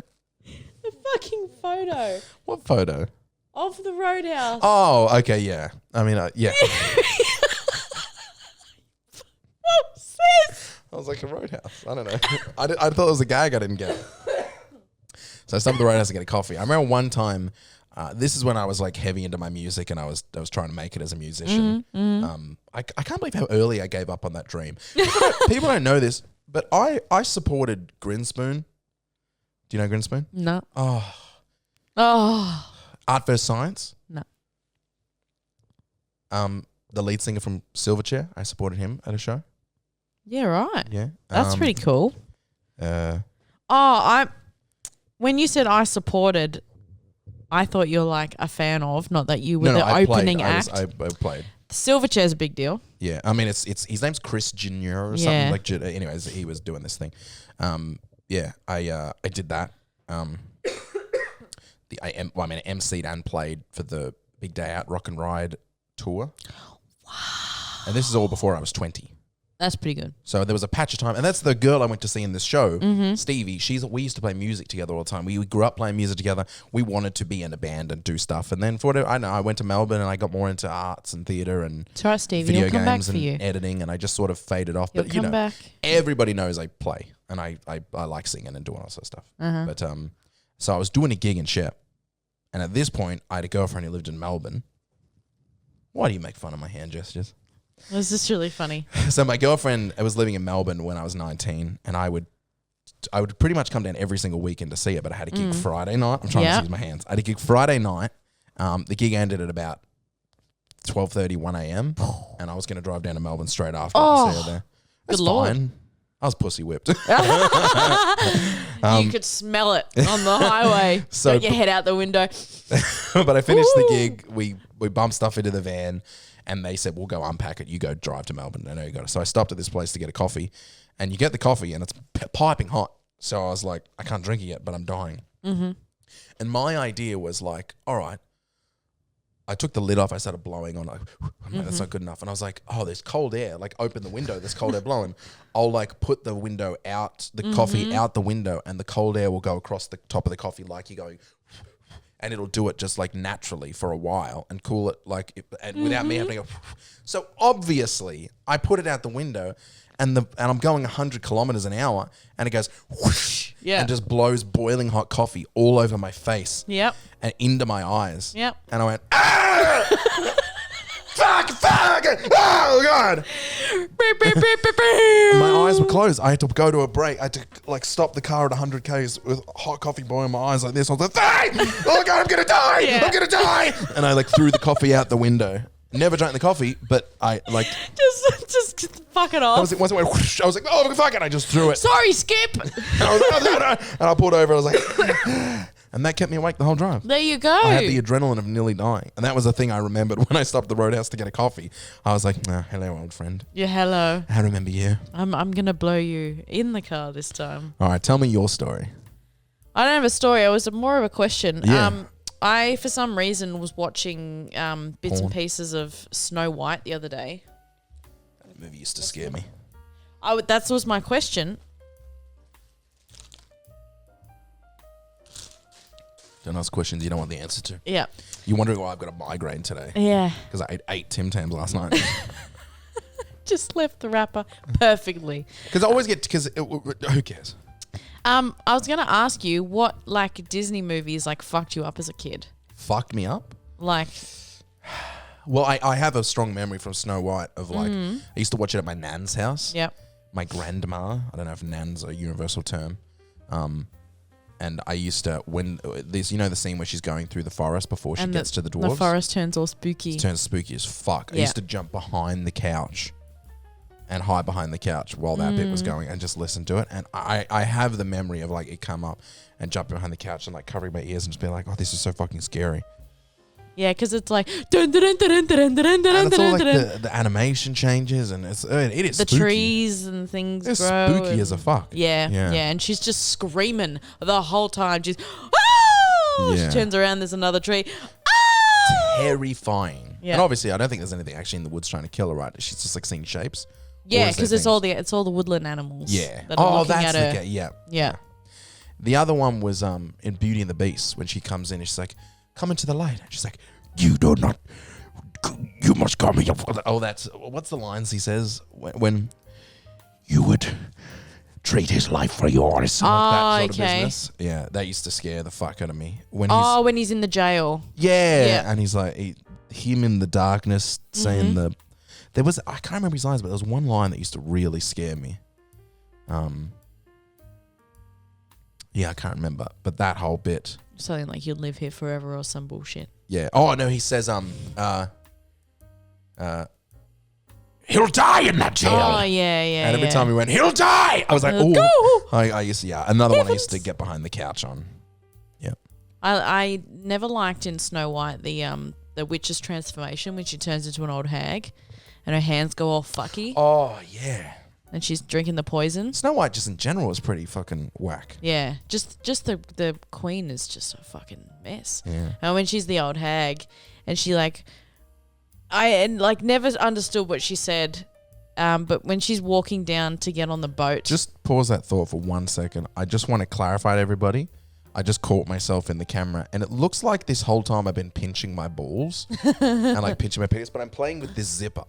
fucking photo What photo? of the roadhouse. Oh, okay, yeah. I mean, yeah. What's this? I was like, a roadhouse. I don't know. I thought it was a gag I didn't get. So I stopped at the roadhouse to get a coffee. I remember one time, this is when I was like heavy into my music and I was trying to make it as a musician. I can't believe how early I gave up on that dream. People don't know this, but I supported Grinspoon. Do you know Grinspoon? No. Oh. Art vs. Science? No. The lead singer from Silverchair, I supported him at a show. Yeah, right. Yeah. That's pretty cool. When you said I supported, I thought you're like a fan of, not that you were the opening act. I played. Silverchair's a big deal. Yeah, I mean it's his name's Chris Jr. or something like. Anyways, he was doing this thing. I did that. I emceed and played for the Big Day Out Rock and Ride tour. Wow. And this is all before I was 20. That's pretty good. So there was a patch of time, and that's the girl I went to see in this show, Stevie. We used to play music together all the time. We grew up playing music together. We wanted to be in a band and do stuff. And then I went to Melbourne and I got more into arts and theatre and it's all right, Stevie. video He'll come back games for and you. editing, and I just sort of faded off. He'll But come back. Everybody knows I play, and I like singing and doing all sorts of stuff. But so I was doing a gig in Shep, and at this point I had a girlfriend who lived in Melbourne. Why do you make fun of my hand gestures? Was this really funny? So my girlfriend was living in Melbourne when I was 19, and I would pretty much come down every single weekend to see her, but I had a gig Friday night. I'm trying to use my hands. I had a gig Friday night. The gig ended at about 12:30, 1 a.m. and I was going to drive down to Melbourne straight after and see her there. That's Good Lord. fine. I was pussy whipped. You could smell it on the highway. So- Got your head out the window. But I finished the Ooh. gig. We bumped stuff into the van, and they said, "We'll go unpack it. You go drive to Melbourne." I know you got it. So I stopped at this place to get a coffee, and you get the coffee, and it's piping hot. So I was like, I can't drink it yet, but I'm dying. Mm-hmm. And my idea was like, all right. I took the lid off. I started blowing on. I'm like, that's not good enough. And I was like, oh, there's cold air. Like, open the window. There's cold air blowing. I'll like put the window out, the coffee out the window, and the cold air will go across the top of the coffee like you're going, and it'll do it just like naturally for a while and cool it like, and without me having to go. So obviously, I put it out the window, and I'm going 100 kilometers an hour, and it goes whoosh, and just blows boiling hot coffee all over my face. Yep. And into my eyes. Yep. And I went, ah! fuck, oh God. My eyes were closed. I had to go to a break. I had to like stop the car at 100 Ks with hot coffee boiling in my eyes like this. I was like, oh God, I'm going to die. Yeah. I'm going to die. And I like threw the coffee out the window. Never drank the coffee, but I like... Just fuck it off. Once it went whoosh, I was like, oh, fuck it. I just threw it. Sorry, Skip. And I was like, no. And I pulled over. I was like... And that kept me awake the whole drive. There you go. I had the adrenaline of nearly dying. And that was the thing I remembered when I stopped at the Roadhouse to get a coffee. I was like, hello, old friend. Yeah, hello. I remember you. I'm going to blow you in the car this time. All right, tell me your story. I don't have a story. It was more of a question. Yeah. I, for some reason, was watching bits Porn. and pieces of Snow White the other day. That movie used to scare me. That was my question. Don't ask questions you don't want the answer to. Yeah. You're wondering why I've got a migraine today. Yeah. Because I ate 8 Tim Tams last night. Just left the wrapper perfectly. Because I always get... who cares? I was going to ask you what, like, Disney movies, like, fucked you up as a kid? Fucked me up? Like... Well, I have a strong memory from Snow White of, like... I used to watch it at my nan's house. Yep. My grandma. I don't know if nan's a universal term. And I used to, when this, you know, the scene where she's going through the forest before she gets to the dwarves? The forest turns all spooky. It turns spooky as fuck. I Yeah. used to jump behind the couch and hide behind the couch while that bit was going and just listen to it. And I have the memory of like it come up and jumping behind the couch and like covering my ears and just being like, oh, this is so fucking scary. Yeah, because it's like... Dun, dun, dun, dun, dun, dun, dun, And dun, it's all dun, like dun. the animation changes and it is The spooky. trees and things It's grow. spooky and- as a fuck. Yeah, Yeah. yeah. And she's just screaming the whole time. She's... Oh! Yeah. She turns around, there's another tree. Oh! Terrifying. Yeah. And obviously, I don't think there's anything actually in the woods trying to kill her, right? She's just like seeing shapes. Or Yeah, is there because it's things? all the woodland animals. Yeah. That are looking that's at her. the yeah. Yeah. The other one was in Beauty and the Beast when she comes in and she's like, come into the light. And she's like, you must come here. Oh, what's the lines he says when you would trade his life for yours? Like that sort of business. Yeah, that used to scare the fuck out of me. When He's in the jail. yeah, and he's like, him in the darkness saying I can't remember his lines, but there was one line that used to really scare me. Yeah, I can't remember, but that whole bit. Something like you'll live here forever or some bullshit. Yeah. Oh no, he says he'll die in that jail. Oh, yeah. And every time he went, he'll die. I was like, Go. oh. I used to, another one I used to get behind the couch on. Yeah. I never liked in Snow White the witch's transformation when she turns into an old hag and her hands go all fucky Oh yeah. and she's drinking the poison. Snow White just in general was pretty fucking whack. Yeah, just the queen is just a fucking mess. Yeah. And when she's the old hag, and she never understood what she said, but when she's walking down to get on the boat, Just pause that thought for 1 second. I just want to clarify to everybody. I just caught myself in the camera, and it looks like this whole time I've been pinching my balls and like pinching my penis, but I'm playing with this zipper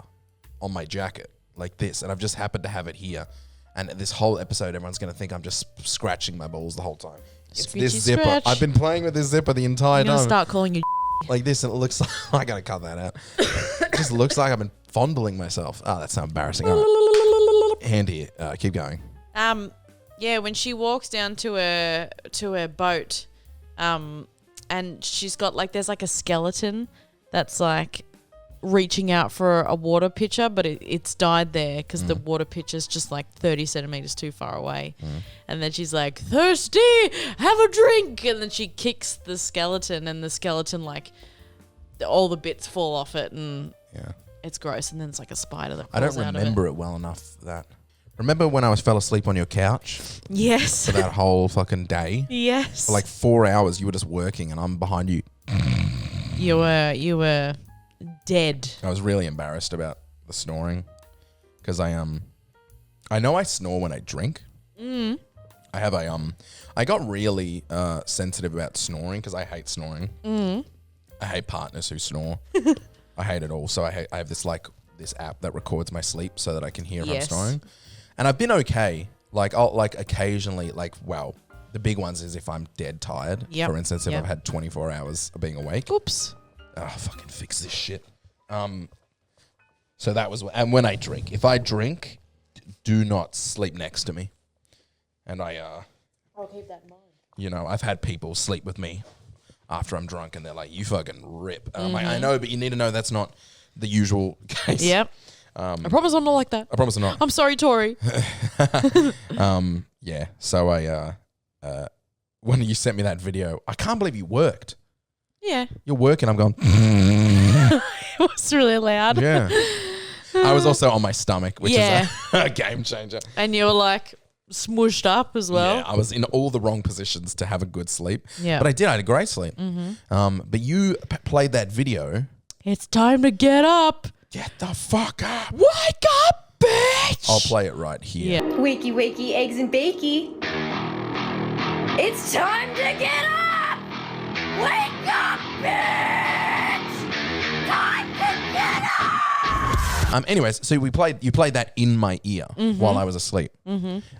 on my jacket like this, and I've just happened to have it here. And this whole episode, everyone's going to think I'm just scratching my balls the whole time. It's Screechy this zipper. scratch. I've been playing with this zipper the entire I'm gonna time. start calling you. Like this, and it looks like I gotta cut that out. It just looks like I've been fondling myself. Oh, that's so embarrassing. All right. Hand here. Keep going. Yeah, when she walks down to her boat, and she's got there's like a skeleton that's like reaching out for a water pitcher, but it's died there because the water pitcher's just like 30 centimeters too far away. And then she's like, thirsty, have a drink. And then she kicks the skeleton, and the skeleton, like, all the bits fall off it, and it's gross. And then it's like a spider that crawls I don't remember it well enough that. Remember when I fell asleep on your couch? Yes. For that whole fucking day? Yes. For like 4 hours, you were just working, and I'm behind you. You were dead. I was really embarrassed about the snoring because I know I snore when I drink. I have I got really sensitive about snoring because I hate snoring. I hate partners who snore. I hate it all. So I have this app that records my sleep so that I can hear if I'm snoring. And I've been okay. Like I'll occasionally the big ones is if I'm dead tired. Yep. For instance, if I've had 24 hours of being awake. Oops. Oh, fucking fix this shit. So that was, and when I drink, if I drink, do not sleep next to me. And I'll keep that in mind. You know, I've had people sleep with me after I'm drunk, and they're like, "You fucking rip." And I'm like, "I know, but you need to know that's not the usual case." Yep. I promise I'm not like that. I promise I'm not. I'm sorry, Tori. Yeah. So when you sent me that video, I can't believe you worked. Yeah. You're working. I'm going. It was really loud. Yeah. I was also on my stomach, which is a game changer. And you were like smooshed up as well. Yeah, I was in all the wrong positions to have a good sleep. Yeah. But I did. I had a great sleep. But you played that video. It's time to get up. Get the fuck up. Wake up, bitch. I'll play it right here. Yeah. Wakey, wakey, eggs and bakey. It's time to get up! Wake up, bitch! Time to get up! Anyways, so you played that in my ear while I was asleep. Give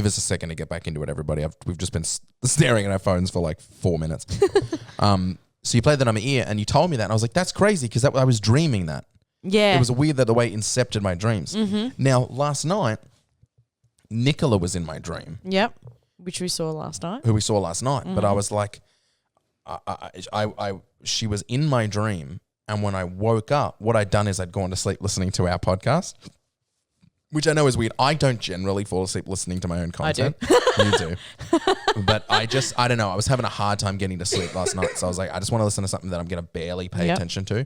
us a second to get back into it, everybody. We've just been staring at our phones for like 4 minutes. So you played that on my ear, and you told me that, and I was like, "That's crazy," because I was dreaming that. Yeah. It was weird that the way it incepted my dreams. Now, last night, Nicola was in my dream. Yep. Which we saw last night. Who we saw last night. But I was like, she was in my dream, and when I woke up, what I'd done is I'd gone to sleep listening to our podcast, which I know is weird. I don't generally fall asleep listening to my own content. I do. You do. But I don't know. I was having a hard time getting to sleep last night. So I was like, I just want to listen to something that I'm going to barely pay attention to.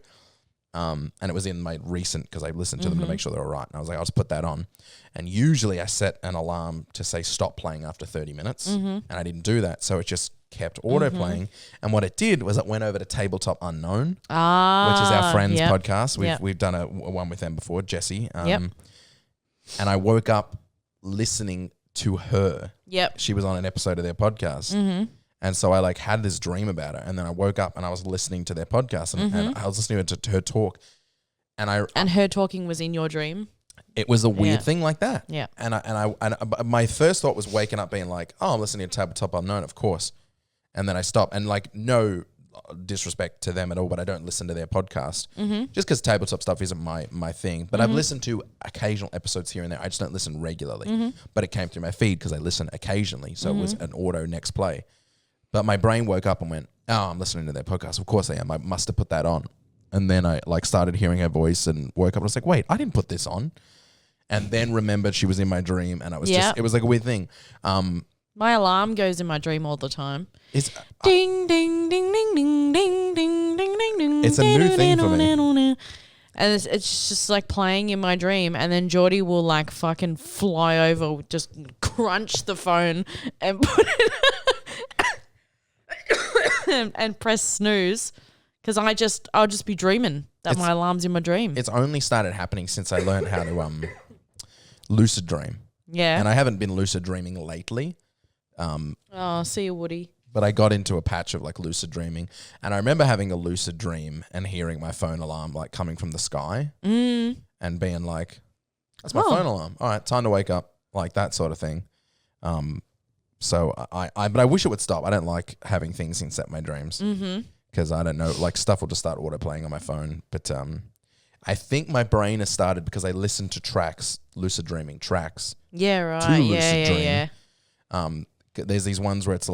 And it was in my recent, because I listened to them to make sure they were right. And I was like, I'll just put that on. And usually I set an alarm to say stop playing after 30 minutes. And I didn't do that. So it just kept auto playing. And what it did was it went over to Tabletop Unknown, which is our friend's podcast. We've done a one with them before, Jessie. And I woke up listening to her. Yep. She was on an episode of their podcast. And so I had this dream about her. And then I woke up and I was listening to their podcast and I was listening to her talk. And her talking was in your dream? It was a weird thing like that. Yeah. And my first thought was waking up being like, oh, I'm listening to Tabletop Unknown, of course. And then I stopped. And no disrespect to them at all, but I don't listen to their podcast just because tabletop stuff isn't my thing. But I've listened to occasional episodes here and there. I just don't listen regularly. But it came through my feed because I listen occasionally. So it was an auto next play. But my brain woke up and went, oh, I'm listening to their podcast. Of course I am. I must have put that on. And then I started hearing her voice and woke up and I was like, wait, I didn't put this on. And then remembered she was in my dream and I was it was like a weird thing. My alarm goes in my dream all the time. Ding, ding, ding, ding, ding, ding, ding, ding, ding, ding. It's a new thing for me. And it's just like playing in my dream, and then Geordie will fucking fly over, just crunch the phone and put it and press snooze, because I'll just be dreaming that my alarm's in my dream. It's only started happening since I learned how to lucid dream. Yeah. And I haven't been lucid dreaming lately. See you, Woody. But I got into a patch of lucid dreaming, and I remember having a lucid dream and hearing my phone alarm coming from the sky and being like, that's my phone alarm. All right, time to wake up, that sort of thing. So but I wish it would stop. I don't like having things inset my dreams because I don't know, stuff will just start auto playing on my phone. But I think my brain has started because I listened to tracks, lucid dreaming tracks. Yeah, right. To lucid dream. There's these ones where it's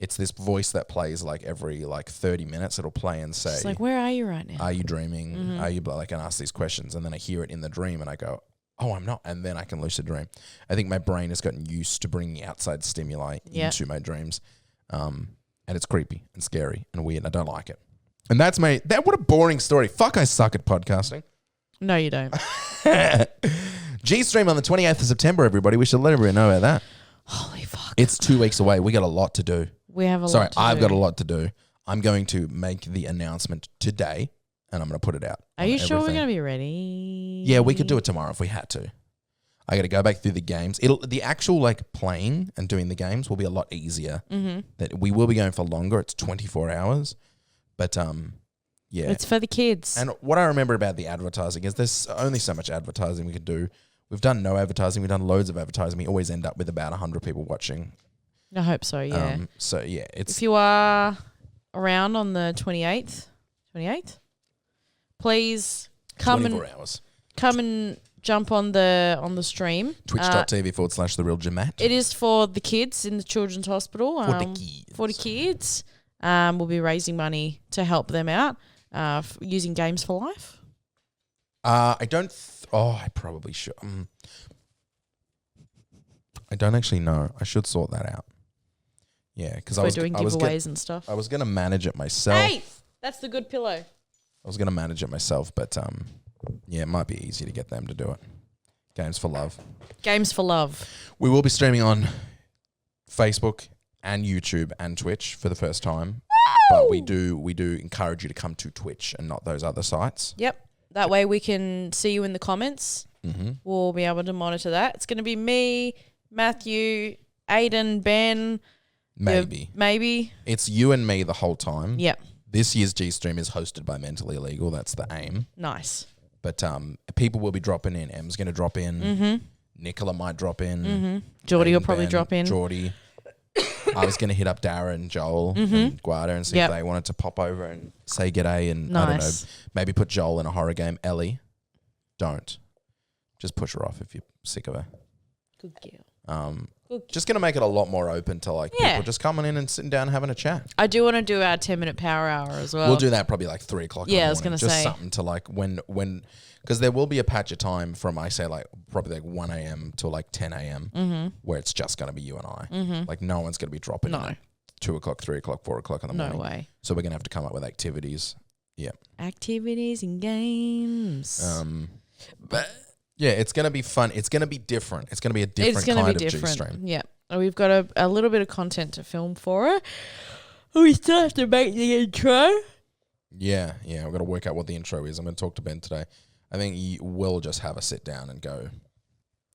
It's this voice that plays like every like 30 minutes. It'll play and say, It's like, where are you right now? are you dreaming? Are you like, and ask these questions. And then I hear it in the dream and I go, oh, I'm not. And then I can lucid dream. I think my brain has gotten used to bringing outside stimuli into my dreams. And it's creepy and scary and weird. I don't like it. And what a boring story. Fuck, I suck at podcasting. No, you don't. G-Stream on the 28th of September, everybody. We should let everybody know about that. Holy fuck. It's 2 weeks away. We got a lot to do. We have a lot to do. I've got a lot to do. I'm going to make the announcement today, and I'm going to put it out. Are you sure we're going to be ready? Yeah, we could do it tomorrow if we had to. I got to go back through the games. The actual like playing and doing the games will be a lot easier. That we will be going for longer. It's 24 hours, but yeah, It's for the kids. And what I remember about the advertising is there's only so much advertising we could do. We've done no advertising. We've done loads of advertising. We always end up with about 100 people watching. I hope so, yeah. So yeah, if you are around on the 28th, please come 24 hours. Come and jump on the stream. Twitch.tv/The Real GMat. It is for the kids in the children's hospital. For the kids. We'll be raising money to help them out using Games for Life. I probably should. I don't actually know. I should sort that out. Yeah, because we're doing giveaways and stuff. I was going to manage it myself. Hey, that's the good pillow. I was going to manage it myself, but yeah, it might be easy to get them to do it. Games for Love. Games for Love. We will be streaming on Facebook and YouTube and Twitch for the first time. But we do encourage you to come to Twitch and not those other sites. Yep. That way we can see you in the comments. We'll be able to monitor that. It's going to be me, Matthew, Aiden, Ben. Maybe. It's you and me the whole time. Yep. This year's G-Stream is hosted by Mentally Illegal. That's the aim. Nice. But people will be dropping in. Em's going to drop in. Nicola might drop in. Geordie will probably drop in. Geordie. I was going to hit up Dara and Joel and Guada and see if they wanted to pop over and say g'day and I don't know, maybe put Joel in a horror game. Ellie, don't. Just push her off if you're sick of her. Good girl. Just going to make it a lot more open to like people just coming in and sitting down and having a chat. I do want to do our 10-minute power hour as well. We'll do that probably like 3 o'clock. Yeah, I was going to say. Just something to like when because there will be a patch of time from I say like probably like 1 a.m. till like 10 a.m. Where it's just going to be you and I. Like no one's going to be dropping in at 2 o'clock, 3 o'clock, 4 o'clock in the morning. No way. So we're going to have to come up with activities. Yeah. Activities and games. But yeah, it's going to be fun. It's going to be different. It's going to be a different kind of G-Stream. Yeah. We've got a little bit of content to film for it. We still have to make the intro. Yeah. We've got to work out what the intro is. I'm going to talk to Ben today. I think we'll just have a sit down and go.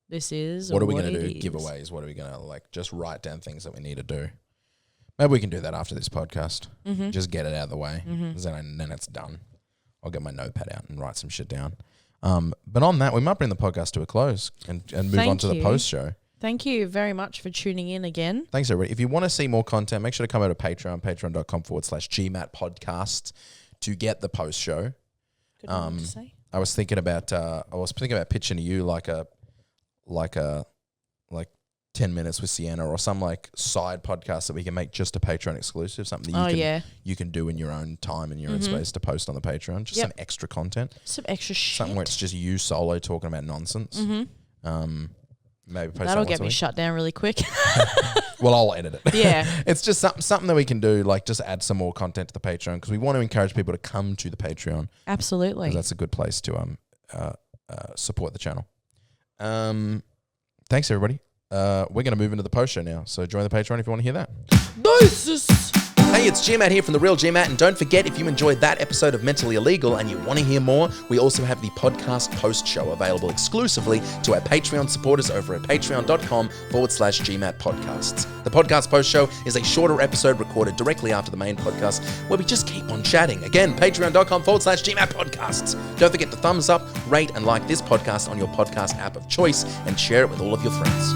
This is what are we going to do? Giveaways. What are we going to like? Just write down things that we need to do. Maybe we can do that after this podcast. Just get it out of the way. Then it's done. I'll get my notepad out and write some shit down. But on that, we might bring the podcast to a close and move on to the post show. Thank you very much for tuning in again. Thanks, everybody. If you want to see more content, make sure to come over to Patreon, patreon.com/GMat podcast to get the post show. Good one to say. I was thinking about pitching to you like 10 minutes with Sienna or some like side podcast that we can make just a Patreon exclusive, something that you can do in your own time and your own space to post on the Patreon. Just some extra content. Some extra shit. Something where it's just you solo talking about nonsense. Maybe post that'll get me shut down really quick. Well, I'll edit it. Yeah. It's just something that we can do, like just add some more content to the Patreon because we want to encourage people to come to the Patreon. Absolutely. That's a good place to support the channel. Thanks, everybody. We're going to move into the post show now. So join the Patreon if you want to hear that. Hey, it's GMat here from The Real GMat, and don't forget, if you enjoyed that episode of Mentally Illegal and you want to hear more, we also have the podcast post show available exclusively to our Patreon supporters over at patreon.com/GMat podcasts. The podcast post show is a shorter episode recorded directly after the main podcast where we just keep on chatting. Again, patreon.com/GMat podcasts. Don't forget to thumbs up, rate, and like this podcast on your podcast app of choice and share it with all of your friends.